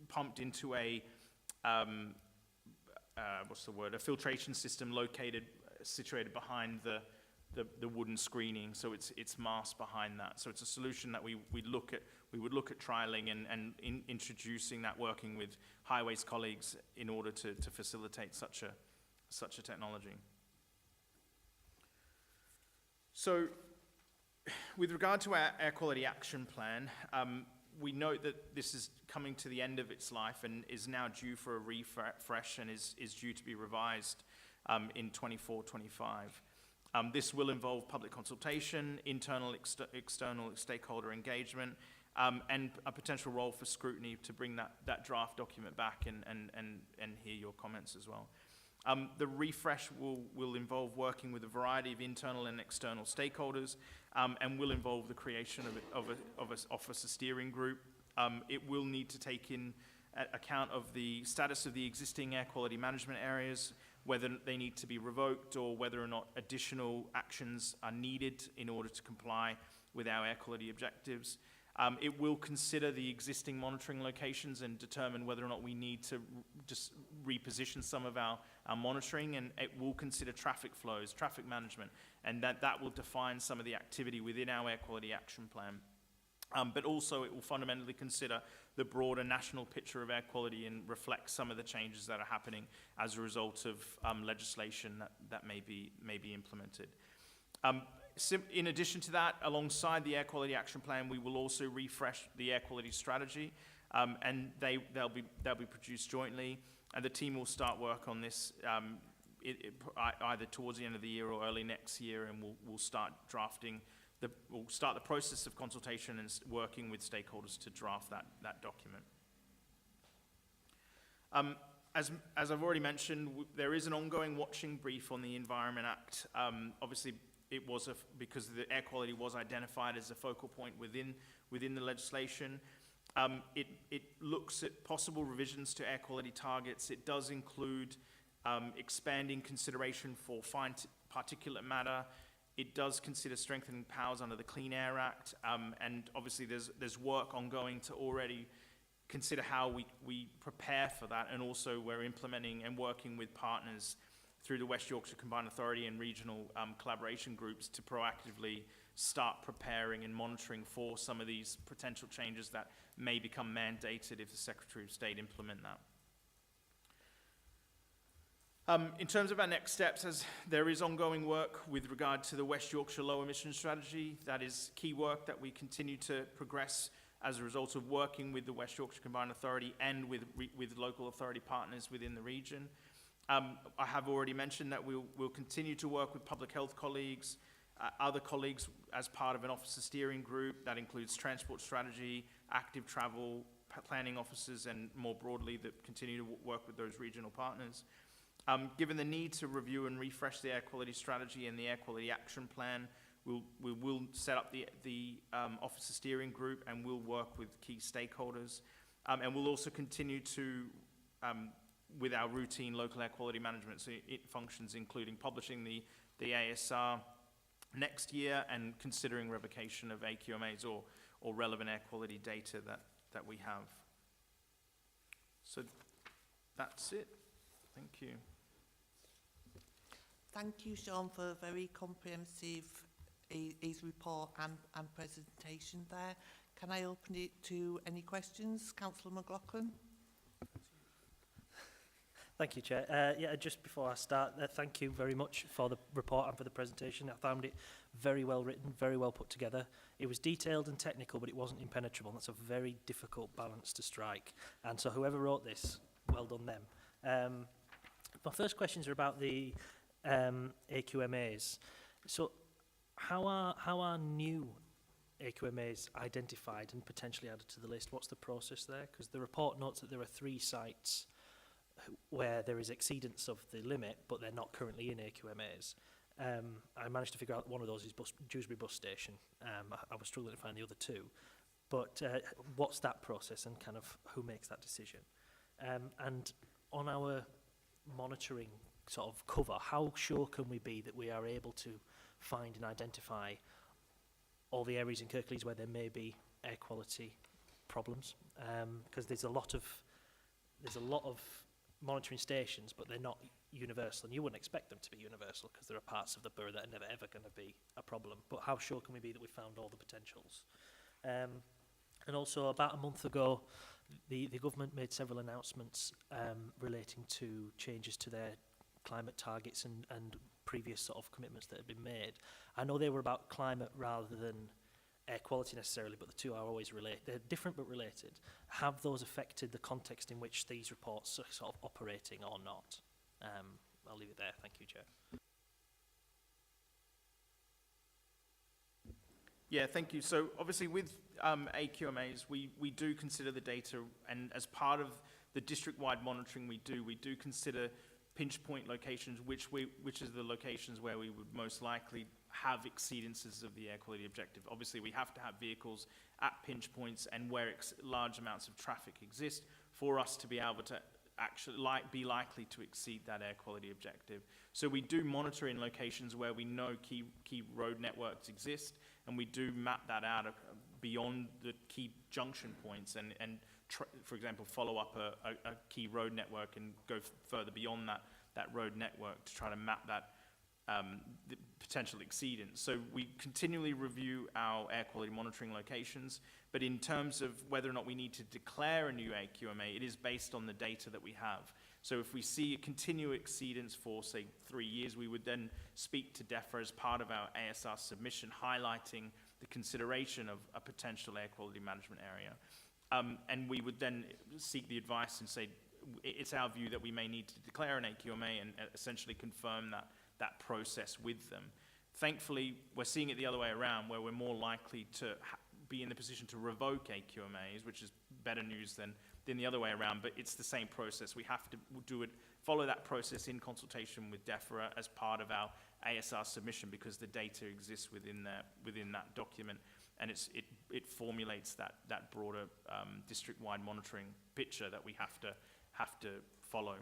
pumped into a filtration system situated behind the wooden screening, so it's masked behind that. So it's a solution that we would look at trialing and introducing that, working with highways colleagues in order to facilitate such a technology. So with regard to our air quality action plan, we note that this is coming to the end of its life and is now due for a refresh and is due to be revised in 24-25. This will involve public consultation, internal, external stakeholder engagement, and a potential role for scrutiny to bring that draft document back and hear your comments as well. The refresh will involve working with a variety of internal and external stakeholders, and will involve the creation of an officer steering group. It will need to take in account of the status of the existing air quality management areas, whether they need to be revoked or whether or not additional actions are needed in order to comply with our air quality objectives. It will consider the existing monitoring locations and determine whether or not we need to just reposition some of our monitoring, and it will consider traffic flows, traffic management, and that will define some of the activity within our air quality action plan. But also it will fundamentally consider the broader national picture of air quality and reflect some of the changes that are happening as a result of legislation that may be implemented. In addition to that, alongside the Air Quality Action Plan, we will also refresh the air quality strategy, and they'll be produced jointly, and the team will start work on this either towards the end of the year or early next year, and we'll start drafting. We'll start the process of consultation and working with stakeholders to draft that document. As I've already mentioned, there is an ongoing watching brief on the Environment Act. Obviously, it was because the air quality was identified as a focal point within the legislation. It looks at possible revisions to air quality targets. It does include expanding consideration for fine particulate matter. It does consider strengthening powers under the Clean Air Act, and obviously there's work ongoing to already consider how we prepare for that, and also we're implementing and working with partners through the West Yorkshire Combined Authority and regional collaboration groups to proactively start preparing and monitoring for some of these potential changes that may become mandated if the Secretary of State implement that. In terms of our next steps, as there is ongoing work with regard to the West Yorkshire Low Emission Strategy, that is key work that we continue to progress as a result of working with the West Yorkshire Combined Authority and with local authority partners within the region. I have already mentioned that we'll continue to work with public health colleagues, other colleagues as part of an officer steering group that includes transport strategy, active travel, planning officers, and more broadly that continue to work with those regional partners. Given the need to review and refresh the air quality strategy and the air quality action plan, we will set up the officer steering group, and we'll work with key stakeholders. And we'll also continue to, with our routine local air quality management functions, including publishing the ASR next year and considering revocation of AQMAs or relevant air quality data that we have. So that's it. Thank you. Thank you, Sean, for a very comprehensive his report and presentation there. Can I open it to any questions? Councillor McLaughlin. Thank you, Chair. Yeah, just before I start, thank you very much for the report and for the presentation. I found it very well written, very well put together. It was detailed and technical, but it wasn't impenetrable. That's a very difficult balance to strike. And so whoever wrote this, well done them. My first questions are about the AQMAs. So how are new AQMAs identified and potentially added to the list? What's the process there? Because the report notes that there are 3 sites where there is exceedance of the limit, but they're not currently in AQMAs. I managed to figure out one of those is Dewsbury Bus Station. I was struggling to find the other 2. But what's that process and kind of who makes that decision? And on our monitoring sort of cover, how sure can we be that we are able to find and identify all the areas in Kirklees where there may be air quality problems? Because there's a lot of monitoring stations, but they're not universal, and you wouldn't expect them to be universal because there are parts of the borough that are never ever going to be a problem. But how sure can we be that we found all the potentials? And also, about a month ago, the government made several announcements relating to changes to their climate targets and previous sort of commitments that had been made. I know they were about climate rather than air quality necessarily, but the two are always related. They're different but related. Have those affected the context in which these reports are sort of operating or not? I'll leave it there. Thank you, Chair. Yeah, thank you. So obviously with AQMAs, we do consider the data, and as part of the district-wide monitoring we do consider pinch point locations, which is the locations where we would most likely have exceedances of the air quality objective. Obviously, we have to have vehicles at pinch points and where large amounts of traffic exist for us to be able to actually be likely to exceed that air quality objective. So we do monitor in locations where we know key road networks exist, and we do map that out beyond the key junction points and for example, follow up a key road network and go further beyond that road network to try to map that the potential exceedance. So we continually review our air quality monitoring locations, but in terms of whether or not we need to declare a new AQMA, it is based on the data that we have. So if we see a continual exceedance for, say, 3 years, we would then speak to DEFRA as part of our ASR submission, highlighting the consideration of a potential air quality management area. And we would then seek the advice and say, it's our view that we may need to declare an AQMA and essentially confirm that process with them. Thankfully, we're seeing it the other way around, where we're more likely to be in the position to revoke AQMAs, which is better news than the other way around, but it's the same process. We have to follow that process in consultation with DEFRA as part of our ASR submission, because the data exists within that document, and it formulates that broader district-wide monitoring picture that we have to follow.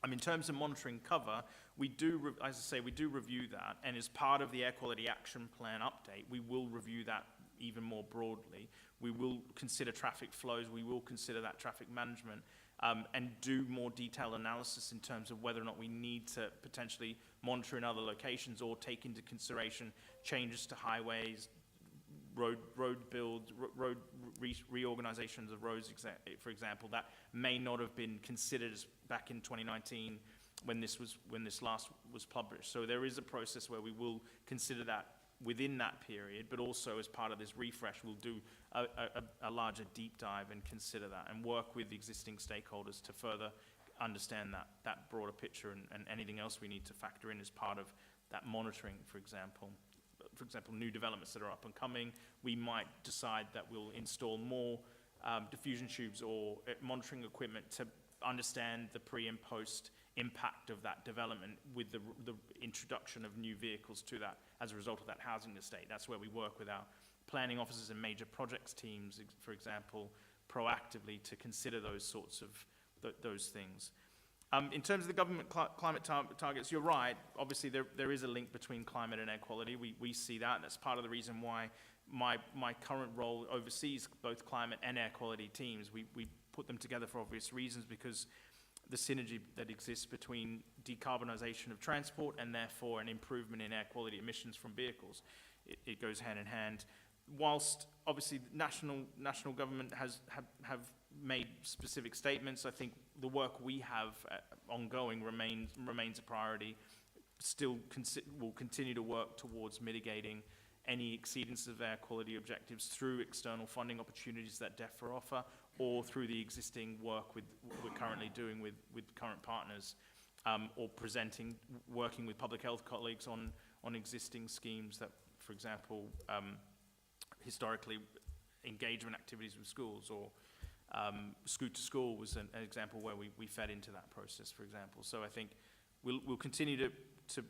In terms of monitoring cover, we do, as I say, we do review that, and as part of the Air Quality Action Plan update, we will review that even more broadly. We will consider traffic flows, we will consider that traffic management, and do more detailed analysis in terms of whether or not we need to potentially monitor in other locations or take into consideration changes to highways, road reorganizations of roads, for example, that may not have been considered back in 2019 when this last was published. So there is a process where we will consider that within that period, but also as part of this refresh, we'll do a larger deep dive and consider that and work with existing stakeholders to further understand that broader picture and anything else we need to factor in as part of that monitoring, for example. For example, new developments that are up and coming, we might decide that we'll install more diffusion tubes or monitoring equipment to understand the pre and post impact of that development with the introduction of new vehicles to that as a result of that housing estate. That's where we work with our planning officers and major projects teams, for example, proactively to consider those sorts of those things. In terms of the government climate targets, you're right. Obviously, there is a link between climate and air quality. We see that. That's part of the reason why my current role oversees both climate and air quality teams. We put them together for obvious reasons, because the synergy that exists between decarbonisation of transport and therefore an improvement in air quality emissions from vehicles. It goes hand in hand. Whilst obviously national government have made specific statements, I think the work we have ongoing remains a priority. Still will continue to work towards mitigating any exceedance of air quality objectives through external funding opportunities that DEFRA offer, or through the existing work we're currently doing with current partners, or working with public health colleagues on existing schemes that, for example, historically engagement activities with schools, or Scoot to School was an example where we fed into that process, for example. So I think we'll continue to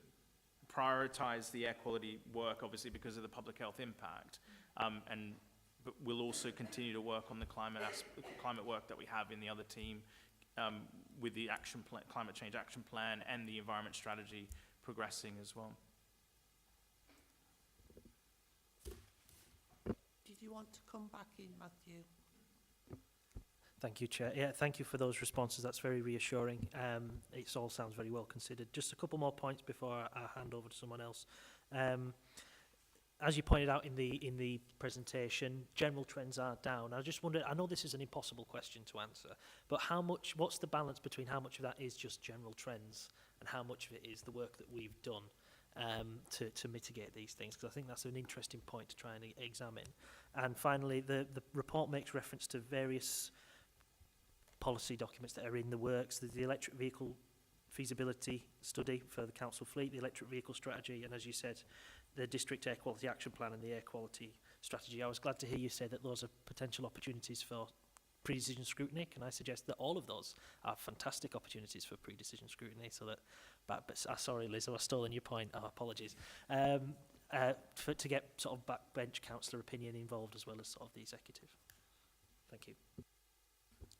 prioritize the air quality work, obviously because of the public health impact, but we'll also continue to work on the climate work that we have in the other team, with the action plan, climate change action plan, and the environment strategy progressing as well. Did you want to come back in, Matthew? Thank you, Chair. Yeah, thank you for those responses. That's very reassuring. It all sounds very well considered. Just a couple more points before I hand over to someone else. As you pointed out in the presentation, general trends are down. I just wondered, I know this is an impossible question to answer, but what's the balance between how much of that is just general trends and how much of it is the work that we've done to mitigate these things? Because I think that's an interesting point to try and examine. And finally, the report makes reference to various policy documents that are in the works. There's the electric vehicle feasibility study for the council fleet, the electric vehicle strategy, and as you said, the district air quality action plan and the air quality strategy. I was glad to hear you say that those are potential opportunities for pre-decision scrutiny. Can I suggest that all of those are fantastic opportunities for pre-decision scrutiny? So that, but sorry, Liz, I've stolen your point. Oh, apologies. To get sort of backbench councillor opinion involved as well as sort of the executive. Thank you.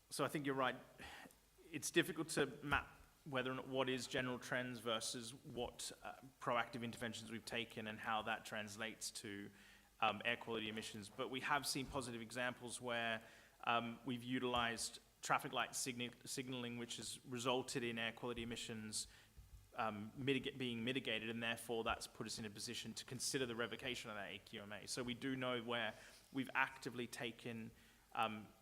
So I think you're right. it's difficult to map whether or not what is general trends versus what proactive interventions we've taken and how that translates to air quality emissions. But we have seen positive examples where we've utilized traffic light signaling, which has resulted in air quality emissions being mitigated, and therefore that's put us in a position to consider the revocation of that AQMA. So we do know where we've actively taken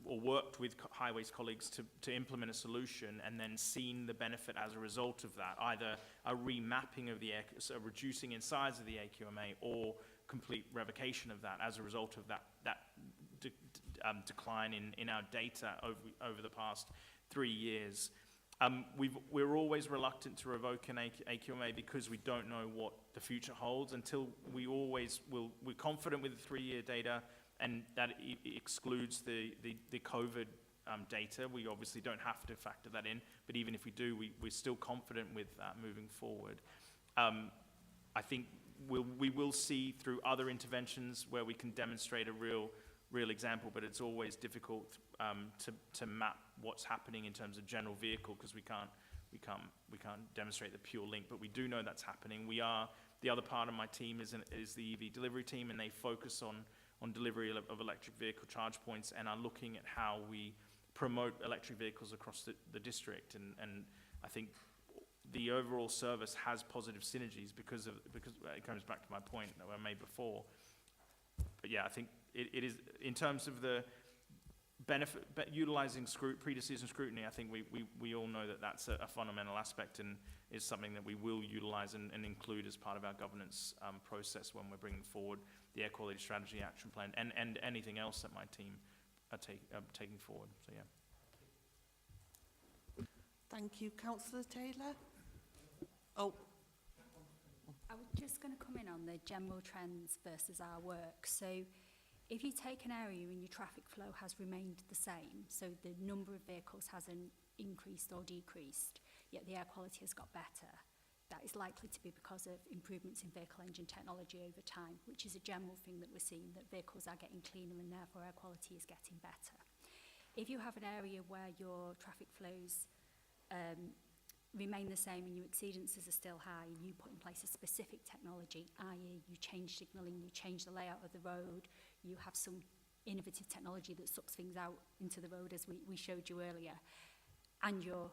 or worked with highways colleagues to implement a solution and then seen the benefit as a result of that, either a remapping of the so reducing in size of the AQMA or complete revocation of that as a result of that decline in our data over the past 3 years. We're always reluctant to revoke an AQMA because we don't know what the future holds until we're confident with the 3-year data, and that excludes the COVID data. We obviously don't have to factor that in, but even if we do, we're still confident with that moving forward. I think we will see through other interventions where we can demonstrate a real example, but it's always difficult to map what's happening in terms of general vehicle because we can't demonstrate the pure link, but we do know that's happening. The other part of my team is the EV delivery team, and they focus on delivery of electric vehicle charge points and are looking at how we promote electric vehicles across the district. And I think the overall service has positive synergies because it comes back to my point that I made before. But yeah, I think it is, in terms of the benefit, utilizing pre-decision scrutiny, I think we all know that that's a fundamental aspect and is something that we will utilize and include as part of our governance process when we're bringing forward the Air Quality Strategy Action Plan and anything else that my team are taking forward. So yeah. Thank you. Councillor Taylor? Oh. I was just going to come in on the general trends versus our work. So if you take an area and your traffic flow has remained the same, so the number of vehicles hasn't increased or decreased, yet the air quality has got better, that is likely to be because of improvements in vehicle engine technology over time, which is a general thing that we're seeing, that vehicles are getting cleaner and therefore air quality is getting better. If you have an area where your traffic flows remain the same and your exceedances are still high, and you put in place a specific technology, i.e. you change signalling, you change the layout of the road, you have some innovative technology that sucks things out into the road as we showed you earlier, and your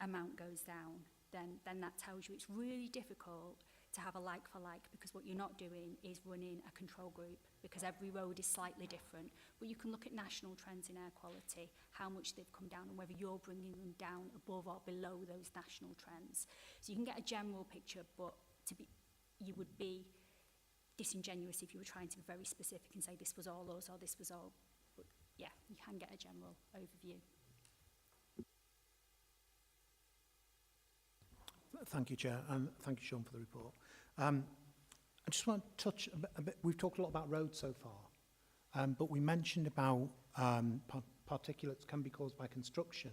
amount goes down, then that tells you it's really difficult to have a like for like, because what you're not doing is running a control group, because every road is slightly different. But you can look at national trends in air quality, how much they've come down and whether you're bringing them down above or below those national trends. So you can get a general picture, but you would be disingenuous if you were trying to be very specific and say this was all us or this was all. But yeah, you can get a general overview. Thank you, Chair, and thank you, Sean, for the report. I just want to touch a bit. We've talked a lot about roads so far, but we mentioned about particulates can be caused by construction,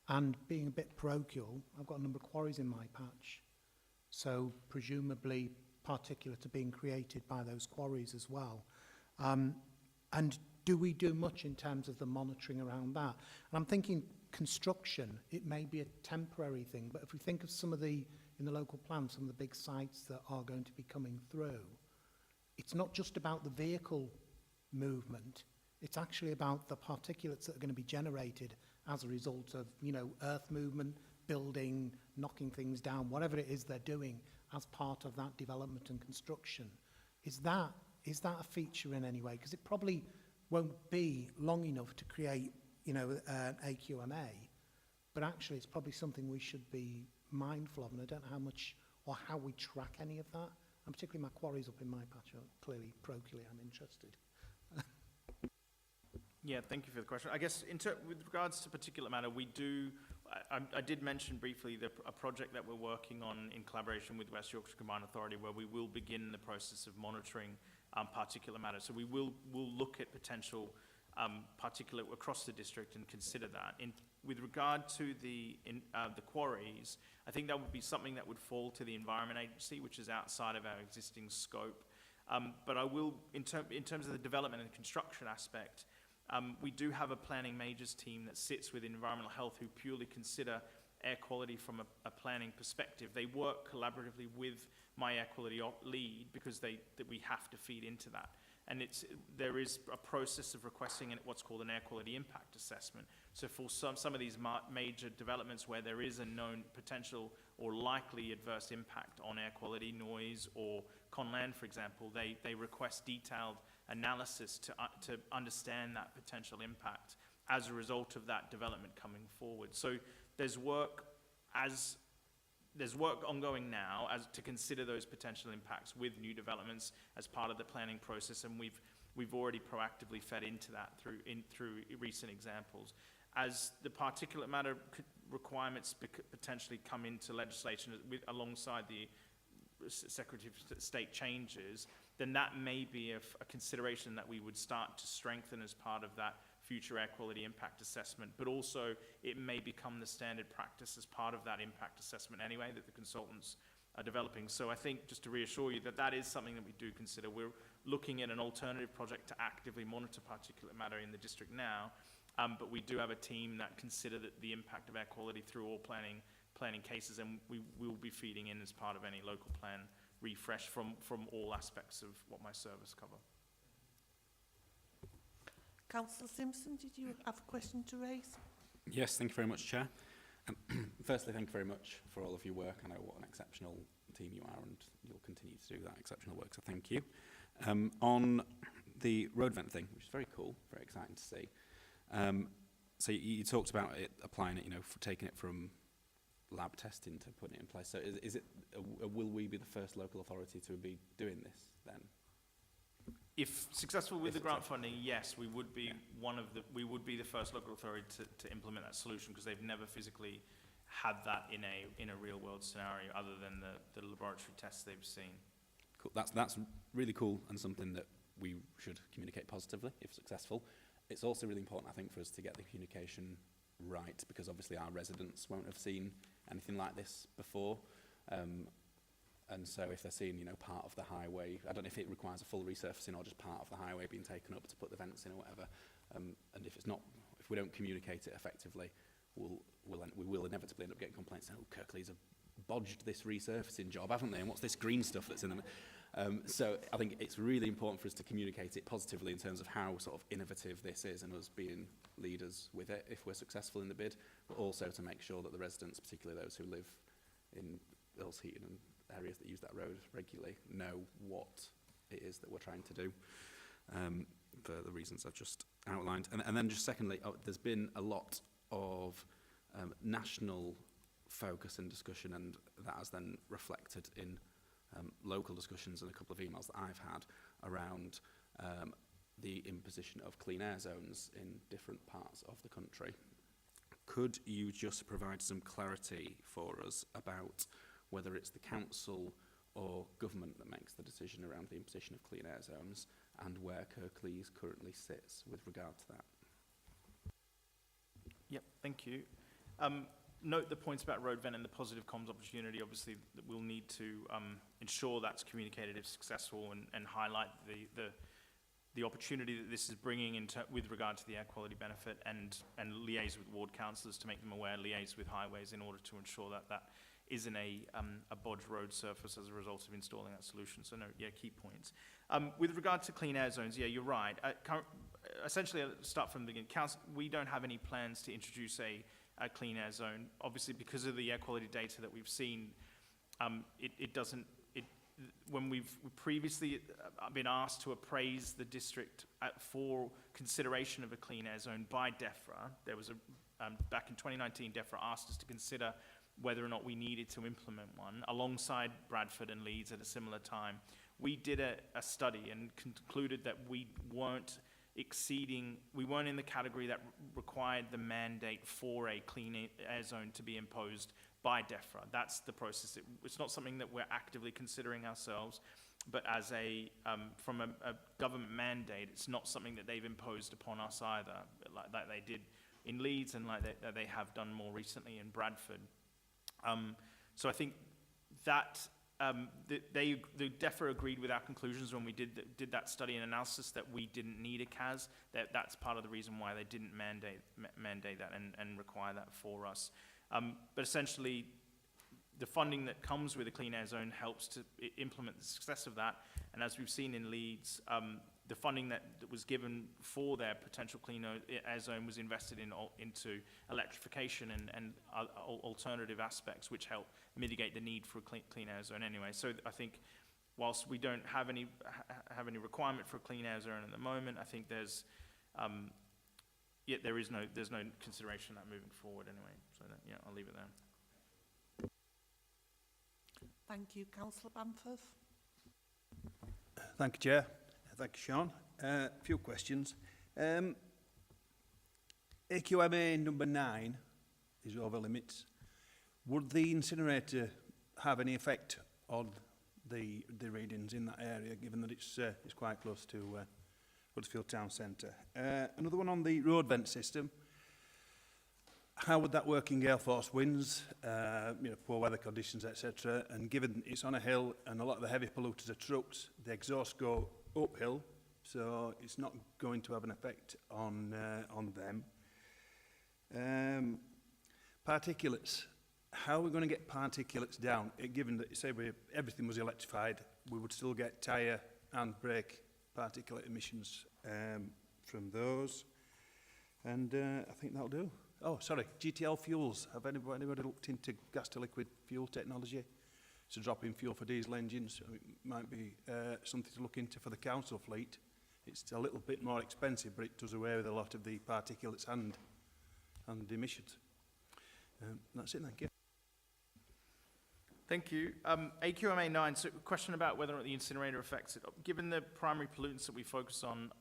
and being a bit parochial, I've got a number of quarries in my patch, so presumably particulates are being created by those quarries as well. And do we do much in terms of the monitoring around that? And I'm thinking construction, it may be a temporary thing, but if we think of some of the, in the local plan, some of the big sites that are going to be coming through, it's not just about the vehicle movement, it's actually about the particulates that are going to be generated as a result of, you know, earth movement, building, knocking things down, whatever it is they're doing as part of that development and construction. Is that a feature in any way? Because it probably won't be long enough to create, you know, an AQMA, but actually it's probably something we should be mindful of, and I don't know how much or how we track any of that. And particularly my quarries up in my patch are clearly parochially, I'm interested. Yeah, thank you for the question. I guess with regards to particulate matter, we do, I did mention briefly a project that we're working on in collaboration with West Yorkshire Combined Authority, where we will begin the process of monitoring particulate matter. So we'll look at potential particulate across the district and consider that. With regard to the quarries, I think that would be something that would fall to the Environment Agency, which is outside of our existing scope. But I will, in terms of the development and construction aspect, We do have a planning majors team that sits with environmental health who purely consider air quality from a planning perspective. They work collaboratively with my air quality lead because that we have to feed into that. And there is a process of requesting what's called an air quality impact assessment. So for some of these major developments where there is a known potential or likely adverse impact on air quality, noise, or Conland, for example, they request detailed analysis to understand that potential impact as a result of that development coming forward. So there's work ongoing now to consider those potential impacts with new developments as part of the planning process, and we've already proactively fed into that through recent examples. As the particulate matter requirements potentially come into legislation alongside the Secretary of State changes, then that may be a consideration that we would start to strengthen as part of that future air quality impact assessment, but also it may become the standard practice as part of that impact assessment anyway that the consultants are developing. So I think, just to reassure you, that is something that we do consider. We're looking at an alternative project to actively monitor particulate matter in the district now, but we do have a team that consider the impact of air quality through all planning cases, and we will be feeding in as part of any local plan refresh from all aspects of what my service cover. Councillor Simpson, did you have a question to raise? Yes, thank you very much, Chair. Firstly, thank you very much for all of your work. I know what an exceptional team you are, and you'll continue to do that exceptional work, so thank you. On the road vent thing, which is very cool, very exciting to see. So you talked about it, applying it, for taking it from lab testing to putting it in place. So will we be the first local authority to be doing this then? If successful with the grant funding, yes, we would be the first local authority to implement that solution, because they've never physically had that in a real world scenario other than the laboratory tests they've seen. Cool. That's really cool, and something that we should communicate positively if successful. It's also really important, I think, for us to get the communication right, because obviously our residents won't have seen anything like this before. And so if they're seeing, part of the highway, I don't know if it requires a full resurfacing or just part of the highway being taken up to put the vents in or whatever. And if we don't communicate it effectively, we will inevitably end up getting complaints saying, oh, Kirklees have bodged this resurfacing job, haven't they? And what's this green stuff that's in them? So I think it's really important for us to communicate it positively in terms of how sort of innovative this is and us being leaders with it if we're successful in the bid, but also to make sure that the residents, particularly those who live in Earls Heaton and areas that use that road regularly, know what it is that we're trying to do for the reasons I've just outlined. And then just secondly, there's been a lot of national focus and discussion, and that has then reflected in local discussions and a couple of emails that I've had around the imposition of clean air zones in different parts of the country. Could you just provide some clarity for us about whether it's the council or government that makes the decision around the imposition of clean air zones, and where Kirklees currently sits with regard to that? Yep, thank you. Note the points about road vent and the positive comms opportunity. Obviously, that we'll need to ensure that's communicated if successful, and highlight the opportunity that this is bringing with regard to the air quality benefit, and liaise with ward councillors to make them aware, liaise with highways in order to ensure that isn't a bodged road surface as a result of installing that solution. So key points. With regard to clean air zones, you're right. Essentially, I'll start from the beginning. Council, we don't have any plans to introduce a clean air zone. Obviously, because of the air quality data that we've seen, when we've previously been asked to appraise the district for consideration of a clean air zone by DEFRA, there was back in 2019, DEFRA asked us to consider whether or not we needed to implement one alongside Bradford and Leeds at a similar time. We did a study and concluded that we weren't in the category that required the mandate for a clean air zone to be imposed by DEFRA. That's the process. It's not something that we're actively considering ourselves, but as from a government mandate, it's not something that they've imposed upon us either, like they did in Leeds and like they have done more recently in Bradford. So I think that the DEFRA agreed with our conclusions when we did that study and analysis that we didn't need a CAS. That's part of the reason why they didn't mandate that and require that for us. But essentially, the funding that comes with a clean air zone helps to implement the success of that. And as we've seen in Leeds, the funding that was given for their potential clean air zone was invested into electrification and alternative aspects, which help mitigate the need for a clean air zone anyway. So I think, whilst we don't have any requirement for a clean air zone at the moment, I think there's there's no consideration of that moving forward anyway. So that, I'll leave it there. Thank you, Councillor Bamforth. Thank you, Chair. Thank you, Sean. A few questions. AQMA number 9 is over limits. Would the incinerator have any effect on the readings in that area, given that it's quite close to Huddersfield Town Centre? Another one on the road vent system. How would that work in gale force winds, poor weather conditions, etc.? And given it's on a hill and a lot of the heavy polluters are trucks, the exhausts go uphill, so it's not going to have an effect on them. Particulates. How are we going to get particulates down? Given that, say, everything was electrified, we would still get tyre and brake particulate emissions from those. And I think that'll do. Oh, sorry, GTL fuels. Have anybody looked into gas-to-liquid fuel technology? It's a drop-in fuel for diesel engines. It might be something to look into for the council fleet. It's a little bit more expensive, but it does away with a lot of the particulates and emissions. That's it, thank you. Thank you. AQMA 9, so a question about whether or not the incinerator affects it. Given the primary pollutants that we focus on,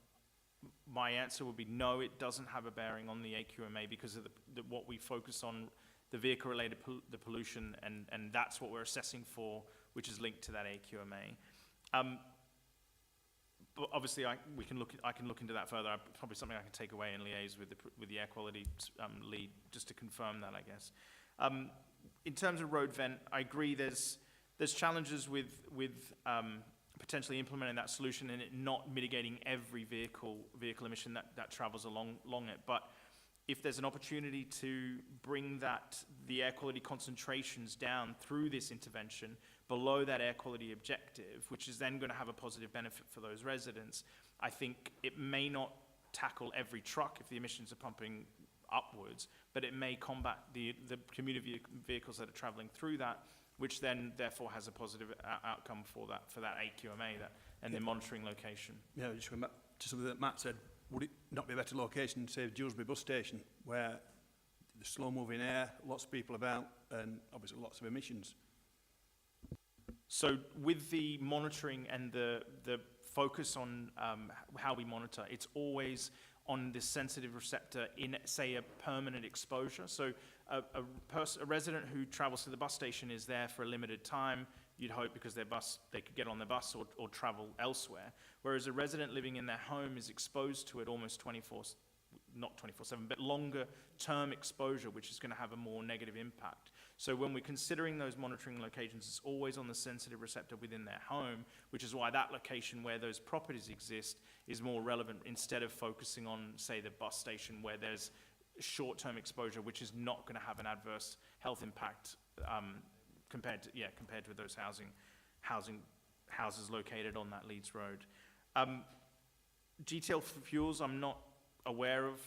my answer would be no, it doesn't have a bearing on the AQMA because of what we focus on, the vehicle-related the pollution, and that's what we're assessing for, which is linked to that AQMA. But obviously, I can look into that further. Probably something I can take away and liaise with the air quality lead just to confirm that, I guess. In terms of road vent, I agree. There's challenges with potentially implementing that solution and it not mitigating every vehicle emission that travels along it. But if there's an opportunity to bring the air quality concentrations down through this intervention below that air quality objective, which is then going to have a positive benefit for those residents, I think it may not tackle every truck if the emissions are pumping upwards, but it may combat the commuter vehicles that are traveling through that, which then therefore has a positive outcome for that AQMA and the monitoring location. Yeah, just going back to something that Matt said, would it not be a better location, say Dewsbury bus station, where the slow-moving air, lots of people about, and obviously lots of emissions? So with the monitoring and the focus on how we monitor, it's always on this sensitive receptor in, say, a permanent exposure. So a resident who travels to the bus station is there for a limited time, you'd hope, because they could get on their bus or travel elsewhere. Whereas a resident living in their home is exposed to it almost not 24/7, but longer term exposure, which is going to have a more negative impact. So when we're considering those monitoring locations, it's always on the sensitive receptor within their home, which is why that location where those properties exist is more relevant instead of focusing on, say, the bus station where there's short-term exposure, which is not going to have an adverse health impact compared to those houses located on that Leeds Road. GTL fuels, I'm not aware of.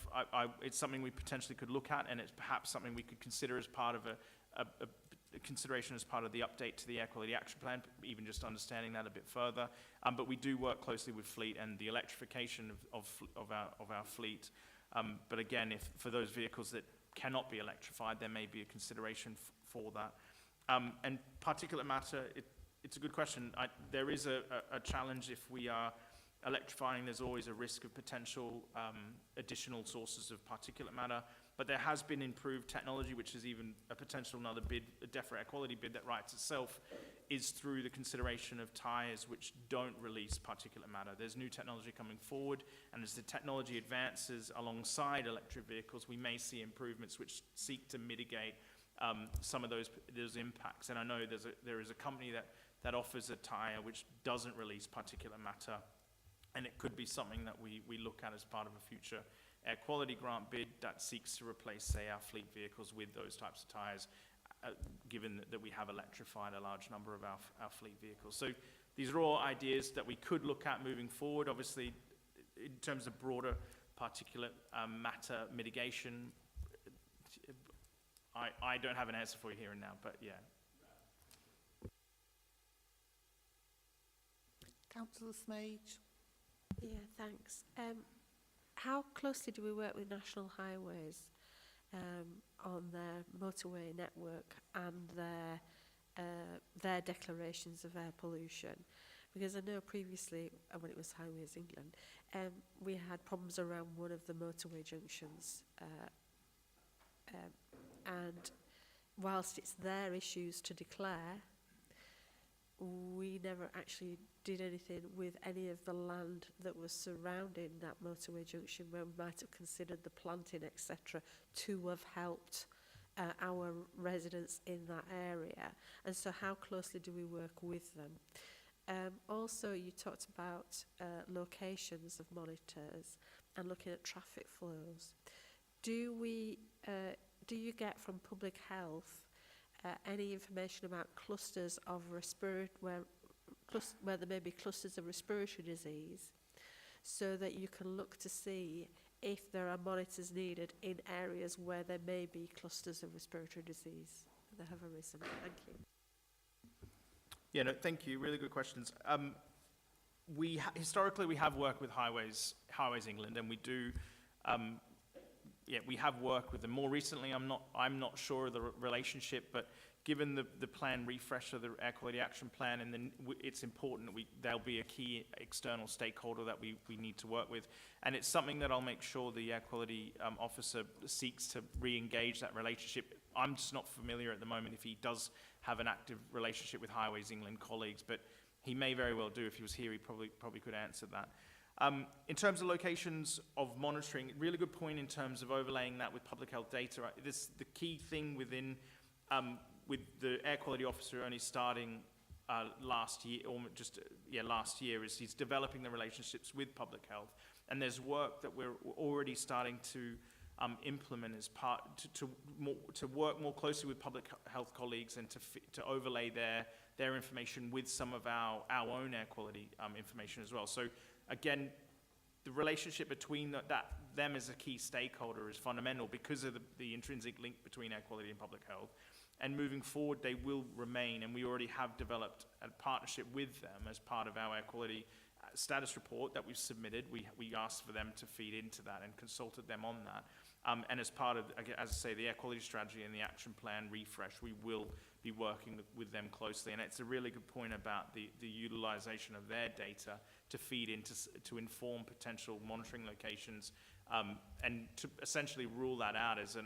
It's something we potentially could look at, and it's perhaps something we could consider as part of a consideration as part of the update to the Air Quality Action Plan, even just understanding that a bit further. But we do work closely with fleet and the electrification of our fleet. But again, for those vehicles that cannot be electrified, there may be a consideration for that. And particulate matter, it's a good question. There is a challenge if we are electrifying. There's always a risk of potential additional sources of particulate matter. But there has been improved technology, which is even a potential another bid, a DEFRA air quality bid that writes itself, is through the consideration of tyres which don't release particulate matter. There's new technology coming forward, and as the technology advances alongside electric vehicles, we may see improvements which seek to mitigate some of those impacts. And I know there is a company that offers a tyre which doesn't release particulate matter. And it could be something that we look at as part of a future air quality grant bid that seeks to replace, say, our fleet vehicles with those types of tyres, given that we have electrified a large number of our fleet vehicles. So these are all ideas that we could look at moving forward. Obviously, in terms of broader particulate matter mitigation, I don't have an answer for you here and now, but yeah. Councillor Smage. Yeah, thanks. How closely do we work with National Highways on their motorway network and their declarations of air pollution? Because I know previously, when it was Highways England, we had problems around one of the motorway junctions. And whilst it's their issues to declare, we never actually did anything with any of the land that was surrounding that motorway junction, where we might have considered the planting, etc., to have helped our residents in that area. And so how closely do we work with them? Also, you talked about locations of monitors and looking at traffic flows. Do you get from public health any information about clusters of where there may be clusters of respiratory disease, so that you can look to see if there are monitors needed in areas where there may be clusters of respiratory disease that have arisen? Thank you. Yeah, no, thank you. Really good questions. Historically, we have worked with Highways England, and we do. We have worked with them. More recently, I'm not sure of the relationship, but given the plan refresh of the Air Quality Action Plan, and then it's important that they'll be a key external stakeholder that we need to work with. And it's something that I'll make sure the Air Quality Officer seeks to re-engage that relationship. I'm just not familiar at the moment if he does have an active relationship with Highways England colleagues, but he may very well do. If he was here, he probably could answer that. In terms of locations of monitoring, really good point in terms of overlaying that with public health data. The key thing with the Air Quality Officer only starting last year, is he's developing the relationships with public health, and there's work that we're already starting to implement as part to work more closely with public health colleagues and to overlay their information with some of our own air quality information as well. So again, the relationship between them as a key stakeholder is fundamental because of the intrinsic link between air quality and public health. And moving forward, they will remain, and we already have developed a partnership with them as part of our air quality status report that we've submitted. We asked for them to feed into that and consulted them on that. And as part of, as I say, the air quality strategy and the action plan refresh, we will be working with them closely. And it's a really good point about the utilization of their data to feed into, to inform potential monitoring locations, and to essentially rule that out as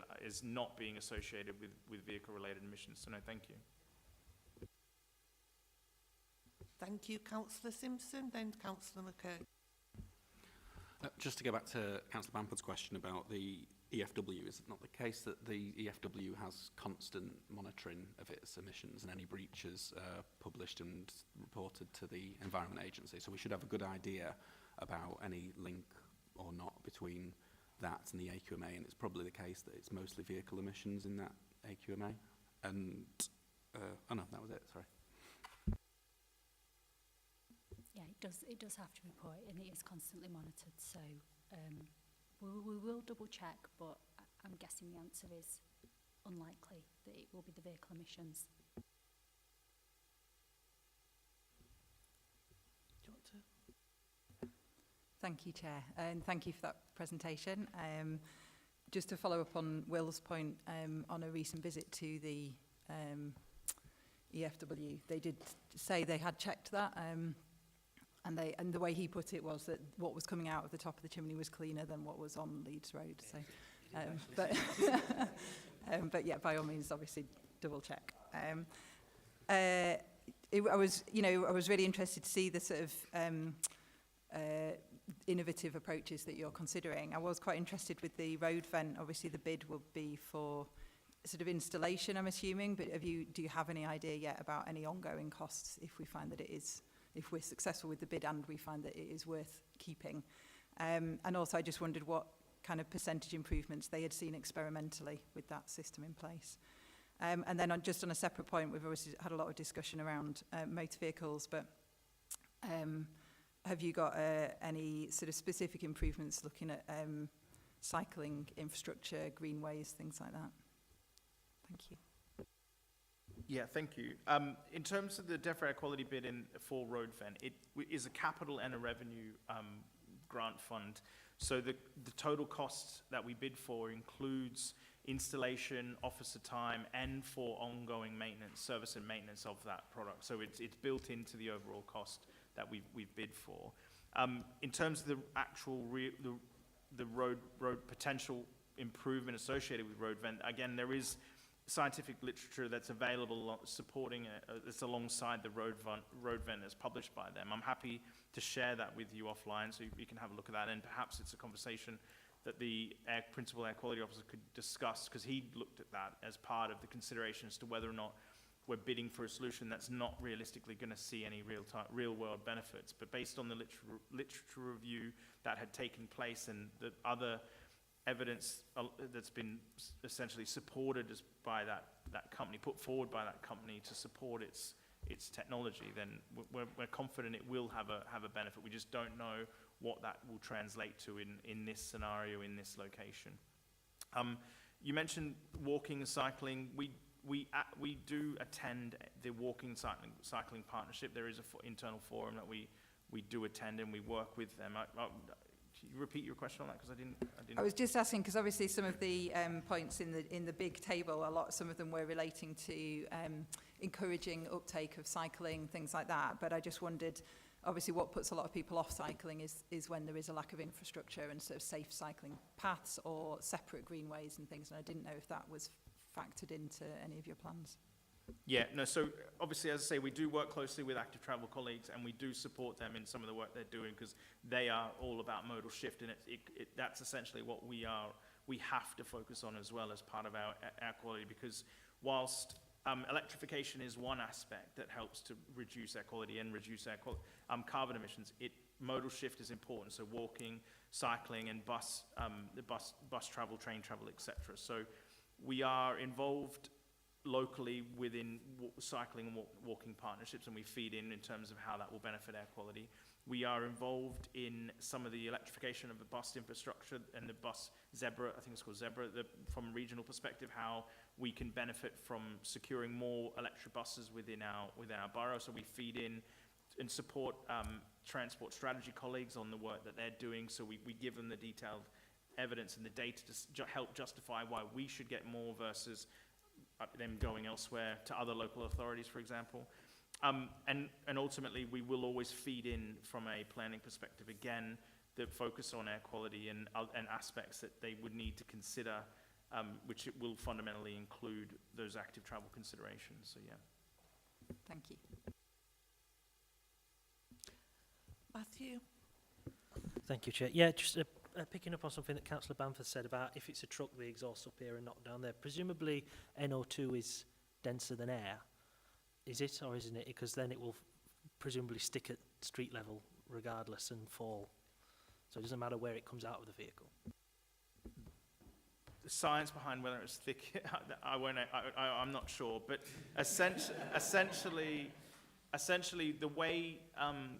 not being associated with vehicle-related emissions. So no, thank you. Thank you, Councillor Simpson, then Councillor McKay. Just to go back to Councillor Bamford's question about the EFW, is it not the case that the EFW has constant monitoring of its emissions and any breaches published and reported to the Environment Agency? So we should have a good idea about any link or not between that and the AQMA, and it's probably the case that it's mostly vehicle emissions in that AQMA. And, oh no, that was it, sorry. Yeah, it does have to report, and it is constantly monitored, so we will double check, but I'm guessing the answer is unlikely that it will be the vehicle emissions. Do you want to? Thank you, Chair, and thank you for that presentation. Just to follow up on Will's point, on a recent visit to the EFW, they did say they had checked that, and the way he put it was that what was coming out of the top of the chimney was cleaner than what was on Leeds Road. So, but yeah, by all means, obviously, double check. I was really interested to see the sort of innovative approaches that you're considering. I was quite interested with the road vent. Obviously, the bid will be for sort of installation, I'm assuming, but do you have any idea yet about any ongoing costs if we find that if we're successful with the bid and we find that it is worth keeping? And also I just wondered what kind of percentage improvements they had seen experimentally with that system in place. And then just on a separate point, we've obviously had a lot of discussion around motor vehicles, but have you got any sort of specific improvements looking at cycling infrastructure, greenways, things like that? Thank you. Yeah, thank you. In terms of the DEFRA air quality bid for road vent, it is a capital and a revenue grant fund. So the total cost that we bid for includes installation, officer time, and for ongoing maintenance, service and maintenance of that product. So it's built into the overall cost that we've bid for. In terms of the actual the road potential improvement associated with road vent, again, there is scientific literature that's available supporting that's alongside the road vent as published by them. I'm happy to share that with you offline so you can have a look at that, and perhaps it's a conversation that the principal air quality officer could discuss, because he looked at that as part of the consideration as to whether or not we're bidding for a solution that's not realistically going to see any real world benefits. But based on the literature review that had taken place and the other evidence that's been essentially supported by that company, put forward by that company to support its technology, then we're confident it will have a benefit. We just don't know what that will translate to in this scenario, in this location. You mentioned walking and cycling. We do attend the walking cycling partnership. There is an internal forum that we do attend, and we work with them. Can you repeat your question on that? Because I didn't. I was just asking because obviously some of the points in the big table, some of them were relating to encouraging uptake of cycling, things like that. But I just wondered, obviously, what puts a lot of people off cycling is when there is a lack of infrastructure and sort of safe cycling paths or separate greenways and things. And I didn't know if that was factored into any of your plans. Yeah, no, so obviously, as I say, we do work closely with active travel colleagues, and we do support them in some of the work they're doing, because they are all about modal shift, and that's essentially what we have to focus on as well as part of our air quality, because whilst electrification is one aspect that helps to reduce air quality and reduce carbon emissions, modal shift is important, so walking, cycling, and bus travel, train travel, etc. So we are involved locally within cycling and walking partnerships, and we feed in terms of how that will benefit air quality. We are involved in some of the electrification of the bus infrastructure and the bus Zebra, I think it's called Zebra, from a regional perspective, how we can benefit from securing more electric buses within our borough. So we feed in and support transport strategy colleagues on the work that they're doing. So we give them the detailed evidence and the data to help justify why we should get more versus them going elsewhere to other local authorities, for example. And ultimately, we will always feed in from a planning perspective, again, the focus on air quality and aspects that they would need to consider, which it will fundamentally include those active travel considerations. So, yeah. Thank you. Matthew? Thank you, Chair. Yeah, just picking up on something that Councillor Bamford said about if it's a truck, the exhaust up here and not down there. Presumably NO2 is denser than air. Is it or isn't it? Because then it will presumably stick at street level regardless and fall. So it doesn't matter where it comes out of the vehicle. The science behind whether it's thick, I'm not sure. But essentially, the way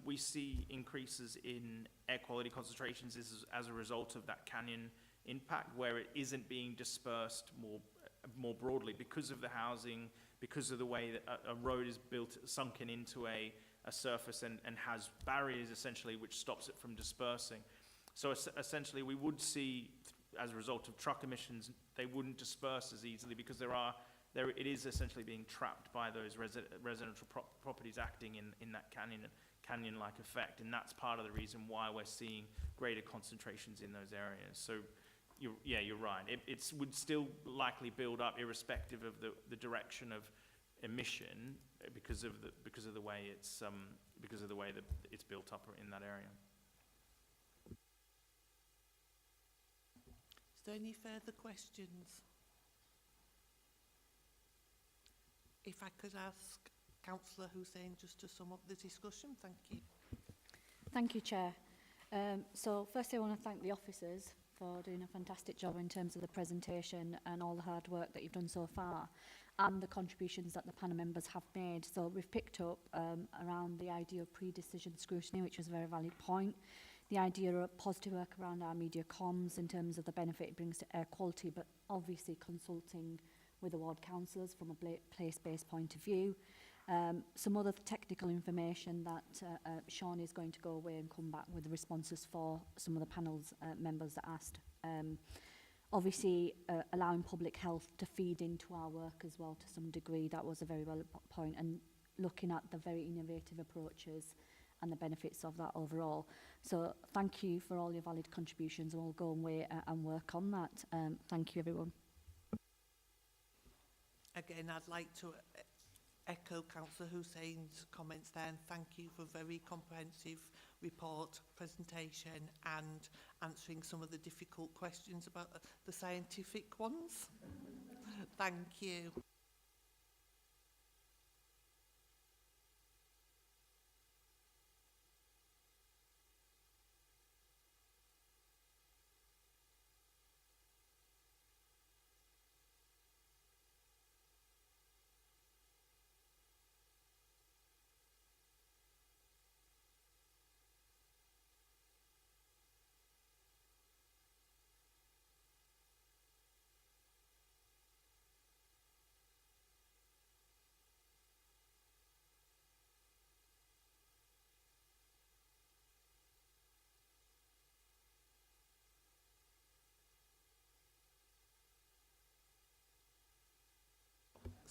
we see increases in air quality concentrations is as a result of that canyon impact, where it isn't being dispersed more broadly because of the housing, because of the way that a road is built, sunken into a surface and has barriers essentially which stops it from dispersing. So essentially we would see, as a result of truck emissions, they wouldn't disperse as easily because it is essentially being trapped by those residential properties acting in that canyon-like effect, and that's part of the reason why we're seeing greater concentrations in those areas. So, you're right. It would still likely build up, irrespective of the direction of emission, because of the way that it's built up in that area. Is there any further questions? If I could ask Councillor Hussain just to sum up the discussion, thank you. Thank you, Chair. So firstly, I want to thank the officers for doing a fantastic job in terms of the presentation and all the hard work that you've done so far, and the contributions that the panel members have made. So we've picked up around the idea of pre-decision scrutiny, which was a very valid point. The idea of positive work around our media comms in terms of the benefit it brings to air quality, but obviously consulting with the ward councillors from a place-based point of view. Some other technical information that Sean is going to go away and come back with the responses for some of the panel's members that asked. Obviously, allowing public health to feed into our work as well to some degree, that was a very valid point, and looking at the very innovative approaches and the benefits of that overall. So thank you for all your valid contributions, and we'll go away and work on that. Thank you, everyone. Again, I'd like to echo Councillor Hussain's comments there, and thank you for a very comprehensive report, presentation, and answering some of the difficult questions about the scientific ones. Thank you.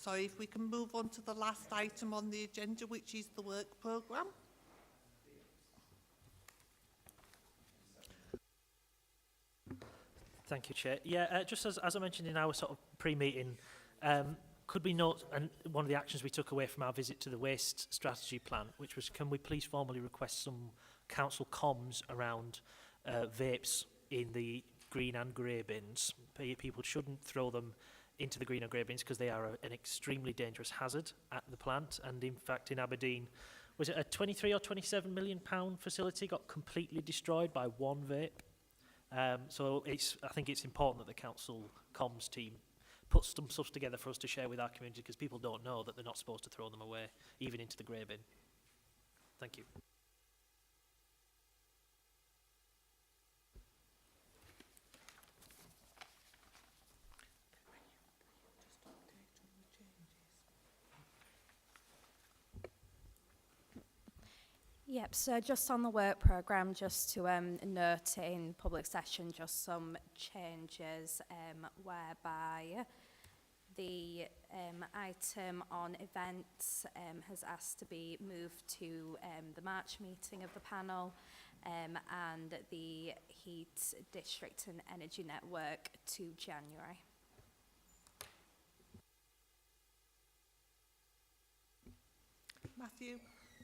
So if we can move on to the last item on the agenda, which is the work programme. Thank you, Chair. Yeah, just as I mentioned in our sort of pre-meeting, could we note one of the actions we took away from our visit to the waste strategy plan, which was, can we please formally request some council comms around vapes in the green and grey bins? People shouldn't throw them into the green or grey bins because they are an extremely dangerous hazard at the plant. And in fact, in Aberdeen, was it a 23 or 27 million pound facility got completely destroyed by one vape? So I think it's important that the council comms team puts some stuff together for us to share with our community, because people don't know that they're not supposed to throw them away, even into the grey bin. Thank you. Yep, so just on the work programme, just to note in public session, just some changes whereby the item on events has asked to be moved to the March meeting of the panel, and the heat district and energy network to January. Matthew?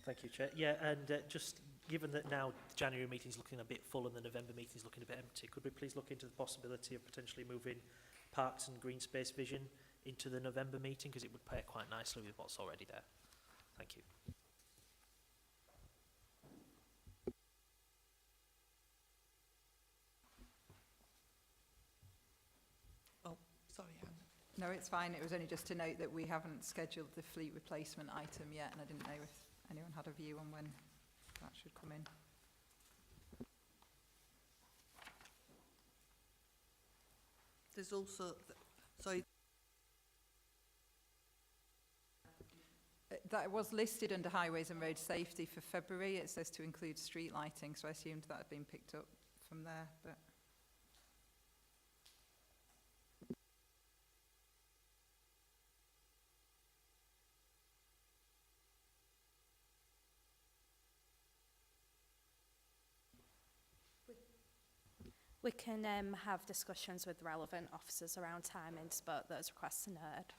Thank you, Chair. Yeah, and just given that now the January meeting is looking a bit full and the November meeting is looking a bit empty, could we please look into the possibility of potentially moving Parks and Green Space Vision into the November meeting, because it would pair quite nicely with what's already there. Thank you. Oh, sorry, Hannah. No, it's fine. It was only just to note that we haven't scheduled the fleet replacement item yet, and I didn't know if anyone had a view on when that should come in. There's also, sorry. That was listed under highways and road safety for February. It says to include street lighting, so I assumed that had been picked up from there. But We can have discussions with relevant officers around timings, but those requests are noted.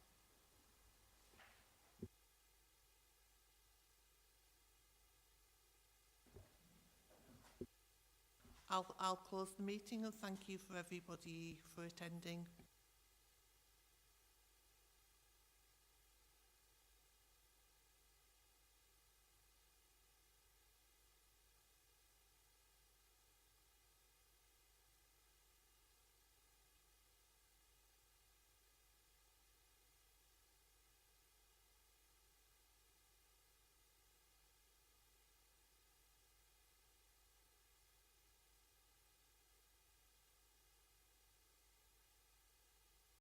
I'll close the meeting, and thank you for everybody for attending.